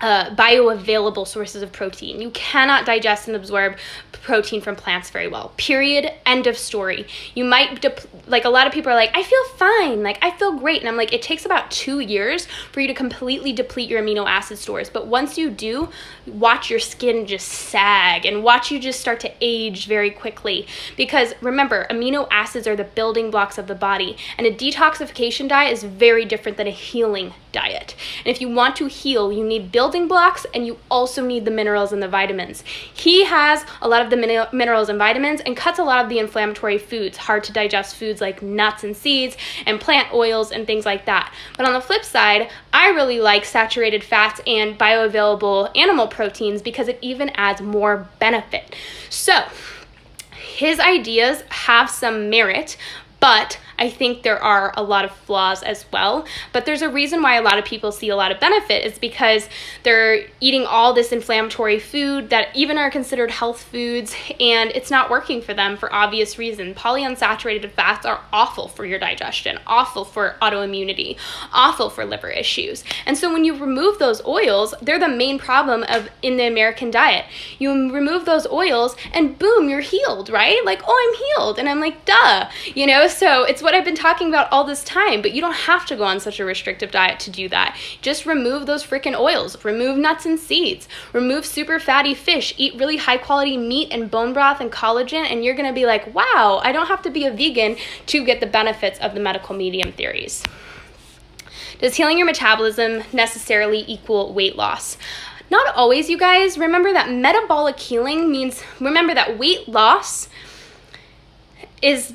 bioavailable sources of protein. You cannot digest and absorb protein from plants very well. Period. End of story. You might, like a lot of people are like, I feel fine, like I feel great. And I'm like, it takes about 2 years for you to completely deplete your amino acid stores. But once you do, watch your skin just sag and watch you just start to age very quickly. Because remember, amino acids are the building blocks of the body. And a detoxification diet is very different than a healing diet. And if you want to heal, you need building blocks, and you also need the minerals and the vitamins. He has a lot of the minerals and vitamins and cuts a lot of the inflammatory foods, hard to digest foods like nuts and seeds and plant oils and things like that. But on the flip side, I really like saturated fats and bioavailable animal proteins because it even adds more benefit. So his ideas have some merit, but I think there are a lot of flaws as well. But there's a reason why a lot of people see a lot of benefit. It's because they're eating all this inflammatory food that even are considered health foods, and it's not working for them for obvious reasons. Polyunsaturated fats are awful for your digestion, awful for autoimmunity, awful for liver issues. And so when you remove those oils, they're the main problem in the American diet. You remove those oils and boom, you're healed, right? Like, oh, I'm healed. And I'm like, duh, so it's what I've been talking about all this time, but you don't have to go on such a restrictive diet to do that. Just remove those freaking oils, remove nuts and seeds, remove super fatty fish, eat really high quality meat and bone broth and collagen, and you're gonna be like, wow, I don't have to be a vegan to get the benefits of the medical medium theories. Does healing your metabolism necessarily equal weight loss? Not always, you guys. Remember that metabolic healing means, remember that weight loss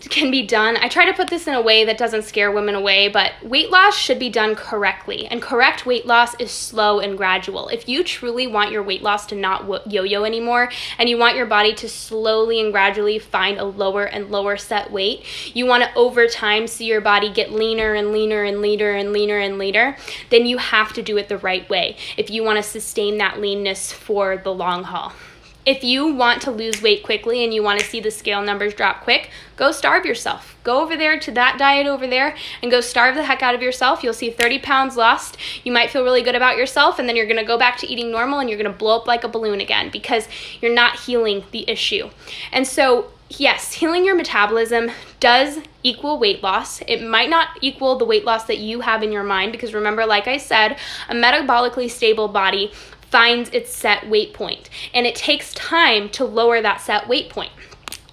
can be done. I try to put this in a way that doesn't scare women away, but weight loss should be done correctly, and correct weight loss is slow and gradual. If you truly want your weight loss to not yo-yo anymore, and you want your body to slowly and gradually find a lower and lower set weight, you want to over time see your body get leaner and leaner and leaner and leaner and leaner, then you have to do it the right way if you want to sustain that leanness for the long haul. If you want to lose weight quickly and you want to see the scale numbers drop quick, go starve yourself. Go over there to that diet over there and go starve the heck out of yourself. You'll see 30 pounds lost. You might feel really good about yourself, and then you're going to go back to eating normal and you're going to blow up like a balloon again because you're not healing the issue. And so, yes, healing your metabolism does equal weight loss. It might not equal the weight loss that you have in your mind because remember, like I said, a metabolically stable body finds its set weight point, and it takes time to lower that set weight point.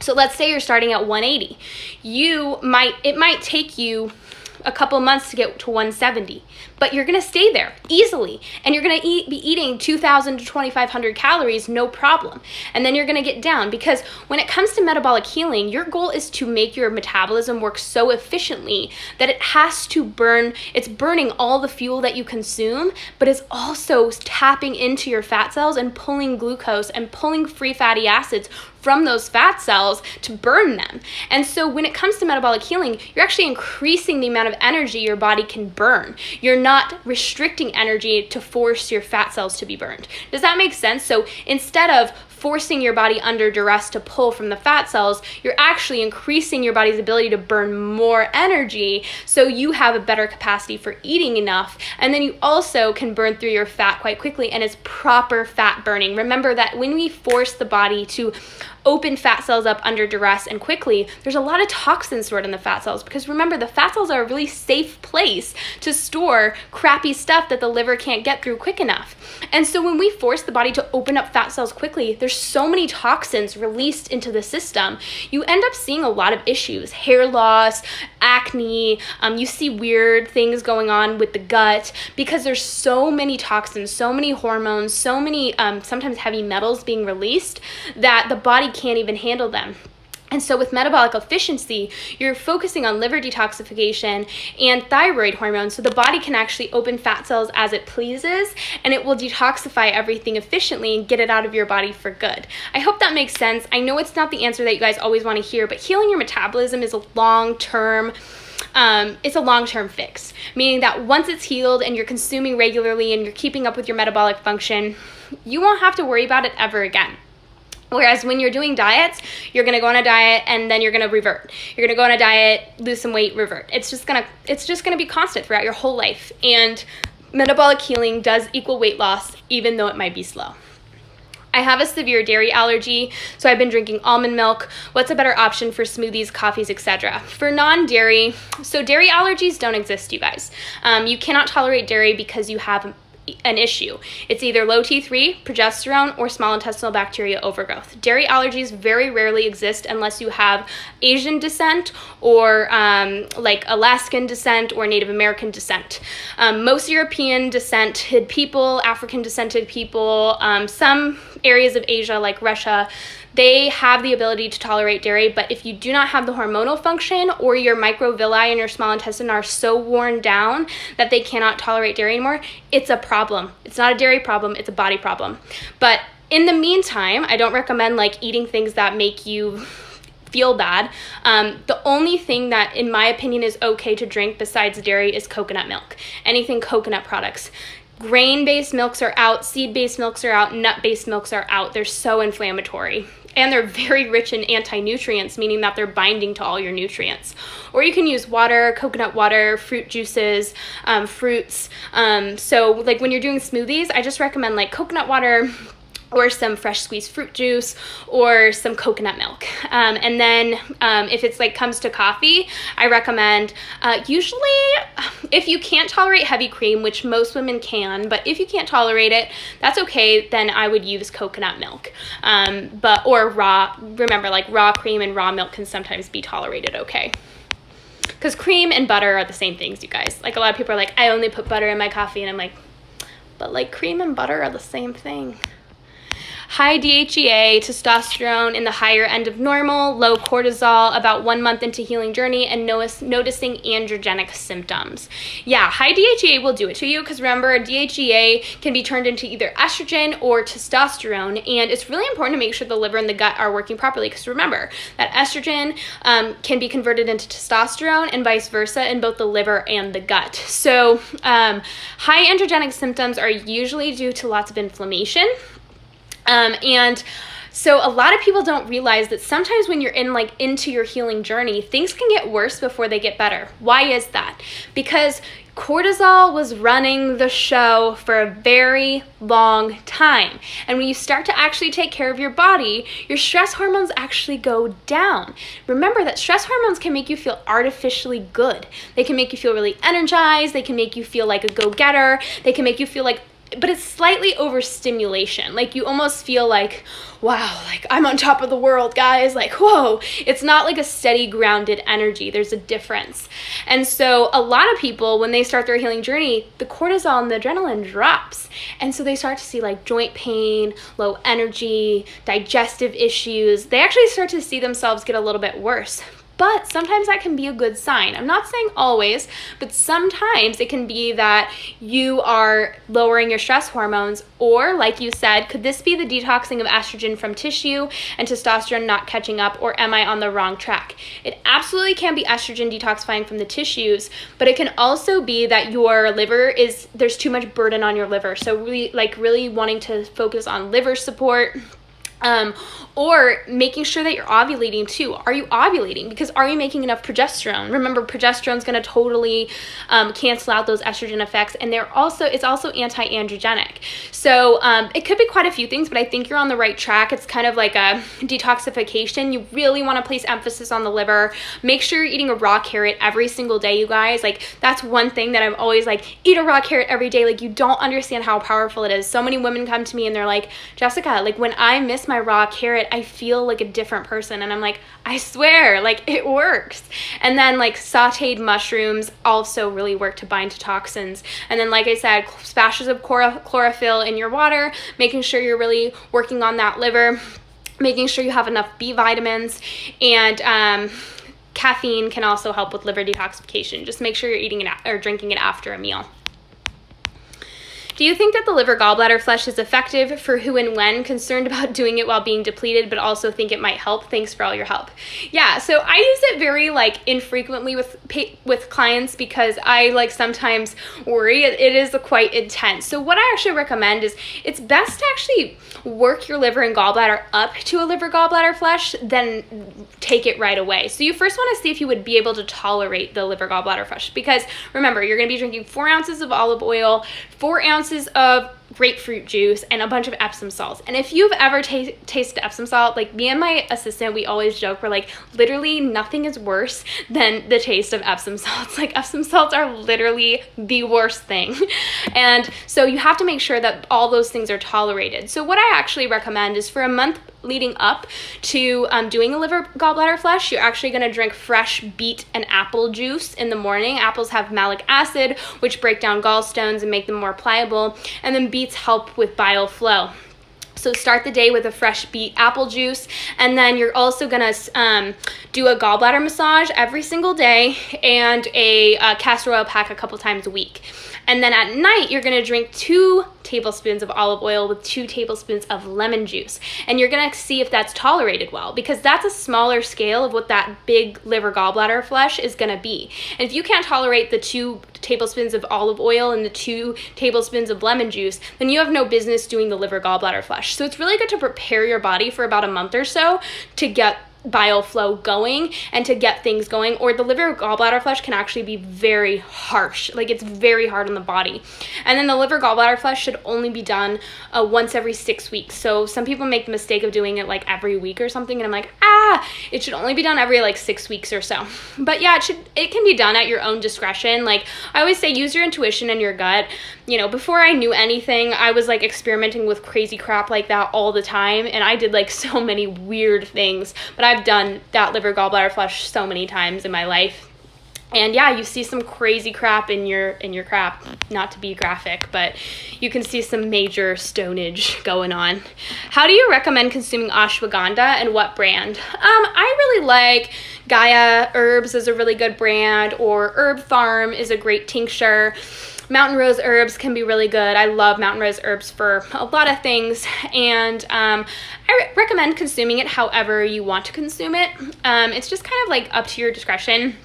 So let's say you're starting at 180. It might take you a couple months to get to 170, but you're going to stay there easily, and you're going to be eating 2,000 to 2,500 calories, no problem. And then you're going to get down, because when it comes to metabolic healing, your goal is to make your metabolism work so efficiently that it has to it's burning all the fuel that you consume, but it's also tapping into your fat cells and pulling glucose and pulling free fatty acids from those fat cells to burn them. And so when it comes to metabolic healing, you're actually increasing the amount of energy your body can burn. You're not restricting energy to force your fat cells to be burned. Does that make sense? So instead of forcing your body under duress to pull from the fat cells, you're actually increasing your body's ability to burn more energy, so you have a better capacity for eating enough, and then you also can burn through your fat quite quickly, and it's proper fat burning. Remember that when we force the body to open fat cells up under duress and quickly, there's a lot of toxins stored in the fat cells, because remember, the fat cells are a really safe place to store crappy stuff that the liver can't get through quick enough. And so when we force the body to open up fat cells quickly, there's there's so many toxins released into the system, you end up seeing a lot of issues, hair loss, acne, you see weird things going on with the gut because there's so many toxins, so many hormones, so many sometimes heavy metals being released that the body can't even handle them. And so with metabolic efficiency, you're focusing on liver detoxification and thyroid hormones so the body can actually open fat cells as it pleases, and it will detoxify everything efficiently and get it out of your body for good. I hope that makes sense. I know it's not the answer that you guys always want to hear, but healing your metabolism is a long-term fix, meaning that once it's healed and you're consuming regularly and you're keeping up with your metabolic function, you won't have to worry about it ever again. Whereas when you're doing diets, you're going to go on a diet and then you're going to revert. You're going to go on a diet, lose some weight, revert. It's just going to be constant throughout your whole life. And metabolic healing does equal weight loss, even though it might be slow. I have a severe dairy allergy, so I've been drinking almond milk. What's a better option for smoothies, coffees, etc.? For non-dairy, so dairy allergies don't exist, you guys. You cannot tolerate dairy because you have an issue. It's either low T3, progesterone, or small intestinal bacteria overgrowth. Dairy allergies very rarely exist unless you have Asian descent or like Alaskan descent or Native American descent. Most European descented people, African descented people, some areas of Asia like Russia, they have the ability to tolerate dairy, but if you do not have the hormonal function or your microvilli in your small intestine are so worn down that they cannot tolerate dairy anymore, it's a problem. It's not a dairy problem, it's a body problem. But in the meantime, I don't recommend like eating things that make you feel bad. The only thing that, in my opinion, is okay to drink besides dairy is coconut milk. Anything coconut products. Grain-based milks are out, seed-based milks are out, nut-based milks are out. They're so inflammatory. And they're very rich in anti-nutrients, meaning that they're binding to all your nutrients. Or you can use water, coconut water, fruit juices, fruits. So like when you're doing smoothies, I just recommend like coconut water, or some fresh squeezed fruit juice, or some coconut milk. And then if it's like comes to coffee, I recommend usually if you can't tolerate heavy cream, which most women can, but if you can't tolerate it, that's okay, then I would use coconut milk. Or raw, remember like raw cream and raw milk can sometimes be tolerated okay. Because cream and butter are the same things, you guys. Like a lot of people are like, I only put butter in my coffee, and I'm like, but like cream and butter are the same thing. High DHEA, testosterone in the higher end of normal, low cortisol, about 1 month into healing journey, and noticing androgenic symptoms. Yeah, high DHEA will do it to you because remember, DHEA can be turned into either estrogen or testosterone, and it's really important to make sure the liver and the gut are working properly because remember that estrogen can be converted into testosterone and vice versa in both the liver and the gut. So high androgenic symptoms are usually due to lots of inflammation. And so a lot of people don't realize that sometimes when you're into your healing journey, things can get worse before they get better. Why is that? Because cortisol was running the show for a very long time. And when you start to actually take care of your body, your stress hormones actually go down. Remember that stress hormones can make you feel artificially good. They can make you feel really energized. They can make you feel like a go-getter. They can make you feel like, but it's slightly overstimulation. Like you almost feel like, wow, like I'm on top of the world, guys. Like, whoa. It's not like a steady, grounded energy. There's a difference. And so a lot of people, when they start their healing journey, the cortisol and the adrenaline drops. And so they start to see like joint pain, low energy, digestive issues. They actually start to see themselves get a little bit worse. But sometimes that can be a good sign. I'm not saying always, but sometimes it can be that you are lowering your stress hormones, or like you said, could this be the detoxing of estrogen from tissue and testosterone not catching up, or am I on the wrong track? It absolutely can be estrogen detoxifying from the tissues, but it can also be that your liver there's too much burden on your liver. So really wanting to focus on liver support. Or making sure that you're ovulating too. Are you ovulating? Because are you making enough progesterone? Remember, progesterone is going to totally cancel out those estrogen effects, and it's also anti-androgenic. So it could be quite a few things, but I think you're on the right track. It's kind of like a detoxification. You really want to place emphasis on the liver. Make sure you're eating a raw carrot every single day, you guys. Like that's one thing that I'm always like, eat a raw carrot every day. Like you don't understand how powerful it is. So many women come to me and they're like, Jessica, like when I miss my raw carrot, I feel like a different person. And I'm like, I swear, like it works. And then like sauteed mushrooms also really work to bind to toxins. And then, like I said, splashes of chlorophyll in your water, making sure you're really working on that liver, making sure you have enough B vitamins, and caffeine can also help with liver detoxification. Just make sure you're eating it or drinking it after a meal. Do you think that the liver gallbladder flush is effective for who and when? Concerned about doing it while being depleted, but also think it might help. Thanks for all your help. Yeah, so I use it very like infrequently with clients because I like sometimes worry. It is quite intense. So what I actually recommend is it's best to actually work your liver and gallbladder up to a liver gallbladder flush, then take it right away. So you first want to see if you would be able to tolerate the liver gallbladder flush, because remember, you're going to be drinking 4 ounces of olive oil, 4 ounces of grapefruit juice, and a bunch of Epsom salts. And if you've ever tasted Epsom salt, like me and my assistant, we always joke, we're like, literally nothing is worse than the taste of Epsom salts. Like Epsom salts are literally the worst thing. And so you have to make sure that all those things are tolerated. So what I actually recommend is for a month leading up to doing a liver gallbladder flush, you're actually going to drink fresh beet and apple juice in the morning. Apples have malic acid, which break down gallstones and make them more pliable, and then beets help with bile flow. So start the day with a fresh beet apple juice, and then you're also gonna do a gallbladder massage every single day and a castor oil pack a couple times a week. And then at night, you're gonna drink 2 tablespoons of olive oil with 2 tablespoons of lemon juice. And you're gonna see if that's tolerated well, because that's a smaller scale of what that big liver gallbladder flush is gonna be. And if you can't tolerate the 2 tablespoons of olive oil and the 2 tablespoons of lemon juice, then you have no business doing the liver gallbladder flush. So it's really good to prepare your body for about a month or so to get bile flow going and to get things going, or the liver gallbladder flush can actually be very harsh. Like it's very hard on the body. And then the liver gallbladder flush should only be done once every 6 weeks. So some people make the mistake of doing it like every week or something, and I'm like, it should only be done every like 6 weeks or so. But yeah, it can be done at your own discretion. Like I always say, use your intuition and your gut. You know, before I knew anything, I was like experimenting with crazy crap like that all the time, and I did like so many weird things, but I've done that liver gallbladder flush so many times in my life. And yeah, you see some crazy crap in your crap, not to be graphic, but you can see some major stonage going on. How do you recommend consuming ashwagandha, and what brand? I really like Gaia Herbs is a really good brand, or Herb Farm is a great tincture. Mountain Rose Herbs can be really good. I love Mountain Rose Herbs for a lot of things, and I recommend consuming it however you want to consume it. It's just kind of like up to your discretion.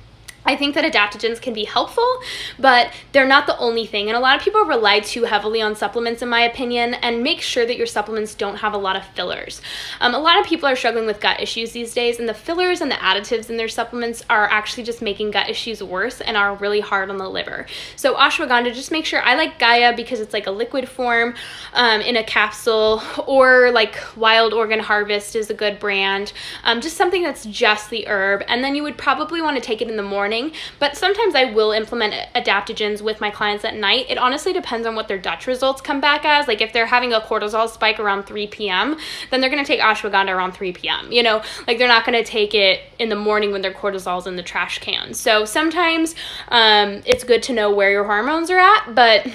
I think that adaptogens can be helpful, but they're not the only thing. And a lot of people rely too heavily on supplements, in my opinion, and make sure that your supplements don't have a lot of fillers. A lot of people are struggling with gut issues these days, and the fillers and the additives in their supplements are actually just making gut issues worse and are really hard on the liver. So ashwagandha, just make sure. I like Gaia because it's like a liquid form in a capsule, or like Wild Organ Harvest is a good brand. Just something that's just the herb, and then you would probably want to take it in the morning. But sometimes I will implement adaptogens with my clients at night. It honestly depends on what their Dutch results come back as. Like if they're having a cortisol spike around 3 p.m., then they're going to take ashwagandha around 3 p.m. You know, like they're not going to take it in the morning when their cortisol's in the trash can. So sometimes it's good to know where your hormones are at, but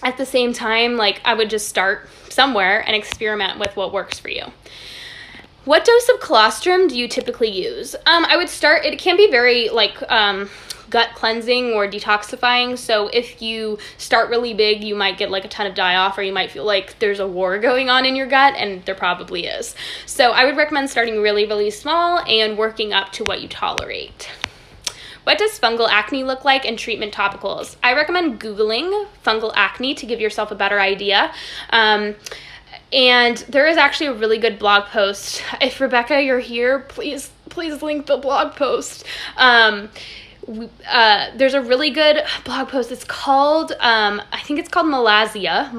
at the same time, like I would just start somewhere and experiment with what works for you. What dose of colostrum do you typically use? I would start, it can be very like gut cleansing or detoxifying. So if you start really big, you might get like a ton of die-off, or you might feel like there's a war going on in your gut, and there probably is. So I would recommend starting really, really small and working up to what you tolerate. What does fungal acne look like, and treatment topicals? I recommend Googling fungal acne to give yourself a better idea. And there is actually a really good blog post. If Rebecca, you're here, please link the blog post. There's a really good blog post. It's called, I think it's called Malasia,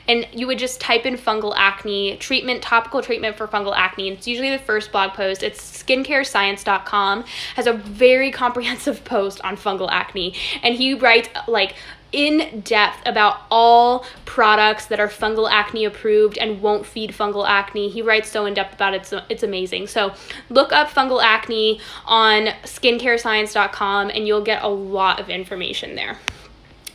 and you would just type in fungal acne treatment, topical treatment for fungal acne. And it's usually the first blog post. It's skincarescience.com, has a very comprehensive post on fungal acne, and he writes like in depth about all products that are fungal acne approved and won't feed fungal acne. He writes so in depth about it. It's amazing. So look up fungal acne on skincarescience.com and you'll get a lot of information there.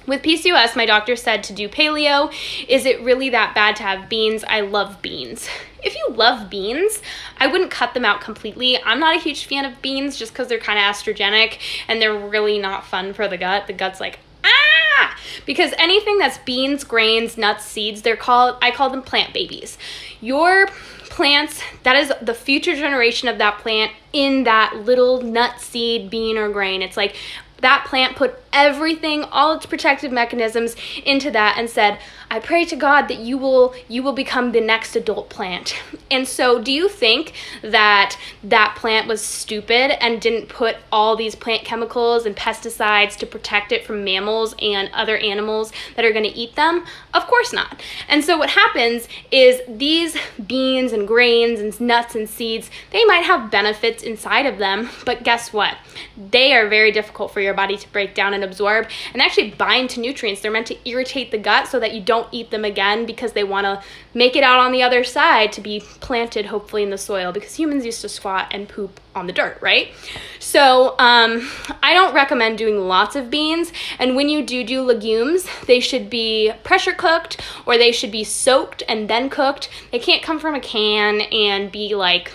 With PCOS, my doctor said to do paleo. Is it really that bad to have beans? I love beans. If you love beans, I wouldn't cut them out completely. I'm not a huge fan of beans just because they're kind of estrogenic and they're really not fun for the gut. The gut's like, ah! Because anything that's beans, grains, nuts, seeds, I call them plant babies. Your plants, that is the future generation of that plant in that little nut, seed, bean, or grain. It's like that plant put everything, all its protective mechanisms into that and said, I pray to God that you will become the next adult plant. And so do you think that that plant was stupid and didn't put all these plant chemicals and pesticides to protect it from mammals and other animals that are going to eat them? Of course not. And so what happens is these beans and grains and nuts and seeds, they might have benefits inside of them, but guess what? They are very difficult for your body to break down and absorb and actually bind to nutrients. They're meant to irritate the gut so that you don't eat them again because they want to make it out on the other side to be planted hopefully in the soil, because humans used to squat and poop on the dirt, right? So I don't recommend doing lots of beans, and when you do legumes, they should be pressure cooked or they should be soaked and then cooked. They can't come from a can and be like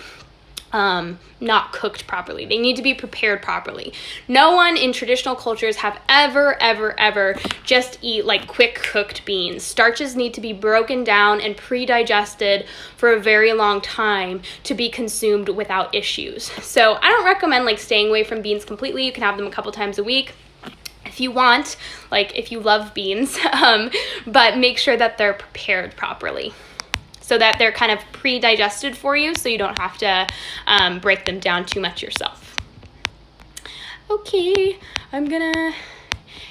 not cooked properly. They need to be prepared properly. No one in traditional cultures have ever just eat like quick cooked beans. Starches need to be broken down and pre-digested for a very long time to be consumed without issues. So I don't recommend like staying away from beans completely. You can have them a couple times a week if you want, like if you love beans, but make sure that they're prepared properly, so that they're kind of pre-digested for you so you don't have to break them down too much yourself. Okay,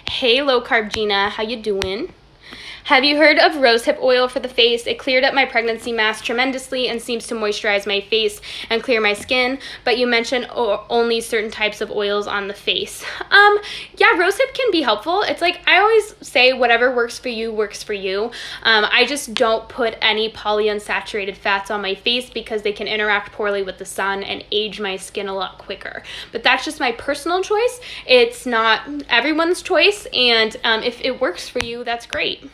hey Low Carb Gina, how you doing? Have you heard of rosehip oil for the face? It cleared up my pregnancy mass tremendously and seems to moisturize my face and clear my skin, but you mentioned only certain types of oils on the face. Yeah, rosehip can be helpful. It's like, I always say whatever works for you works for you. I just don't put any polyunsaturated fats on my face because they can interact poorly with the sun and age my skin a lot quicker. But that's just my personal choice. It's not everyone's choice, and if it works for you, that's great.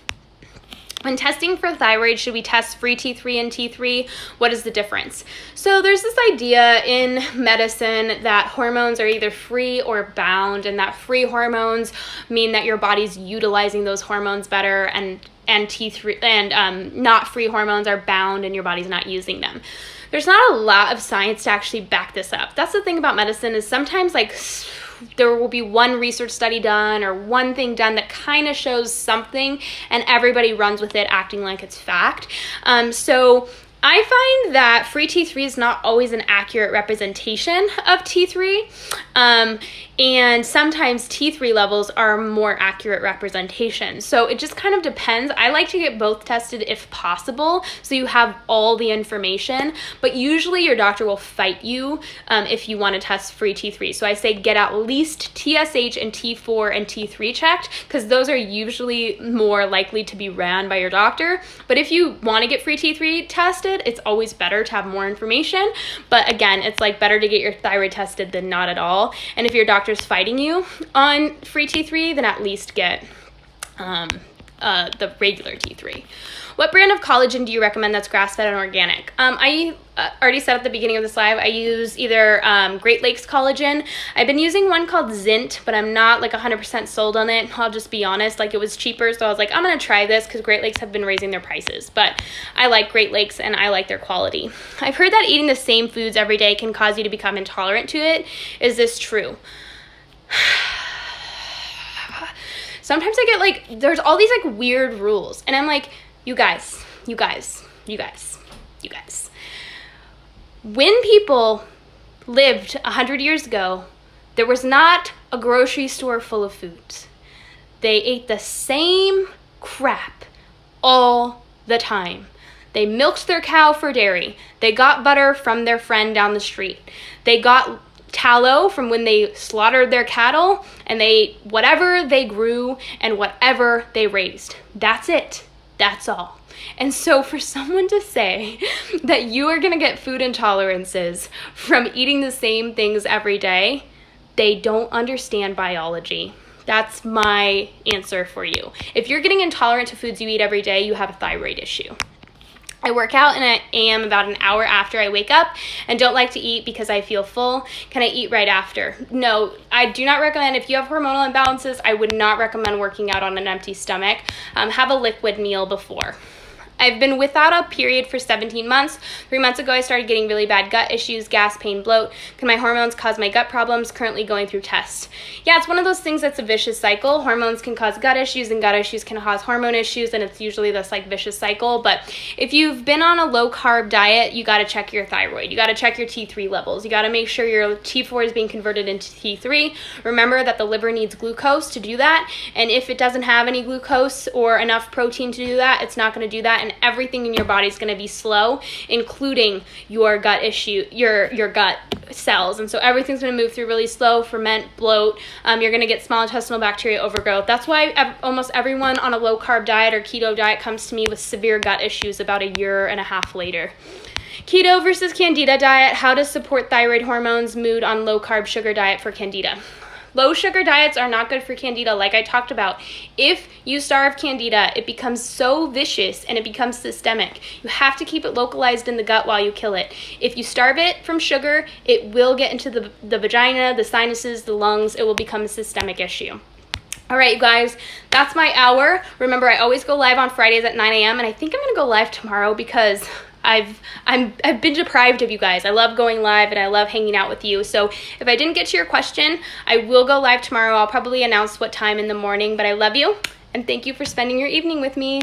When testing for thyroid, should we test free T3 and T3? What is the difference? So there's this idea in medicine that hormones are either free or bound, and that free hormones mean that your body's utilizing those hormones better, and T3 and not free hormones are bound and your body's not using them. There's not a lot of science to actually back this up. That's the thing about medicine, is sometimes like there will be one research study done or one thing done that kind of shows something and everybody runs with it acting like it's fact. So I find that free T3 is not always an accurate representation of T3, and sometimes T3 levels are more accurate representation. So it just kind of depends. I like to get both tested if possible, so you have all the information, but usually your doctor will fight you if you want to test free T3. So I say get at least TSH and T4 and T3 checked, because those are usually more likely to be ran by your doctor. But if you want to get free T3 tested, it's always better to have more information. But again, it's like better to get your thyroid tested than not at all. And if your doctor's fighting you on free T3, then at least get the regular T3. What brand of collagen do you recommend that's grass-fed and organic? I already said at the beginning of this live, I use either Great Lakes collagen. I've been using one called Zint, but I'm not like 100% sold on it. I'll just be honest, like it was cheaper, so I was like, I'm gonna try this because Great Lakes have been raising their prices. But I like Great Lakes and I like their quality. I've heard that eating the same foods every day can cause you to become intolerant to it. Is this true? Sometimes I get like, there's all these like weird rules, and I'm like, you guys. When people lived 100 years ago, there was not a grocery store full of foods. They ate the same crap all the time. They milked their cow for dairy. They got butter from their friend down the street. They got tallow from when they slaughtered their cattle, and they ate whatever they grew and whatever they raised. That's it. That's all. And so for someone to say that you are going to get food intolerances from eating the same things every day, they don't understand biology. That's my answer for you. If you're getting intolerant to foods you eat every day, you have a thyroid issue. I work out and I am about an hour after I wake up and don't like to eat because I feel full. Can I eat right after? No, I do not recommend. If you have hormonal imbalances, I would not recommend working out on an empty stomach. Have a liquid meal before. I've been without a period for 17 months. 3 months ago, I started getting really bad gut issues, gas, pain, bloat. Can my hormones cause my gut problems? Currently going through tests. Yeah, it's one of those things that's a vicious cycle. Hormones can cause gut issues, and gut issues can cause hormone issues, and it's usually this like vicious cycle. But if you've been on a low carb diet, you got to check your thyroid. You got to check your T3 levels. You got to make sure your T4 is being converted into T3. Remember that the liver needs glucose to do that, and if it doesn't have any glucose or enough protein to do that, it's not going to do that. And everything in your body is going to be slow, including your gut issue, your gut cells. And so everything's going to move through really slow, ferment, bloat. You're going to get small intestinal bacteria overgrowth. That's why almost everyone on a low carb diet or keto diet comes to me with severe gut issues about a year and a half later. Keto versus Candida diet, how to support thyroid hormones, mood on low carb sugar diet for Candida. Low sugar diets are not good for Candida, like I talked about. If you starve Candida, it becomes so vicious and it becomes systemic. You have to keep it localized in the gut while you kill it. If you starve it from sugar, it will get into the vagina, the sinuses, the lungs. It will become a systemic issue. All right, you guys, that's my hour. Remember, I always go live on Fridays at 9 a.m. and I think I'm going to go live tomorrow because I've been deprived of you guys. I love going live and I love hanging out with you. So if I didn't get to your question, I will go live tomorrow. I'll probably announce what time in the morning, but I love you and thank you for spending your evening with me.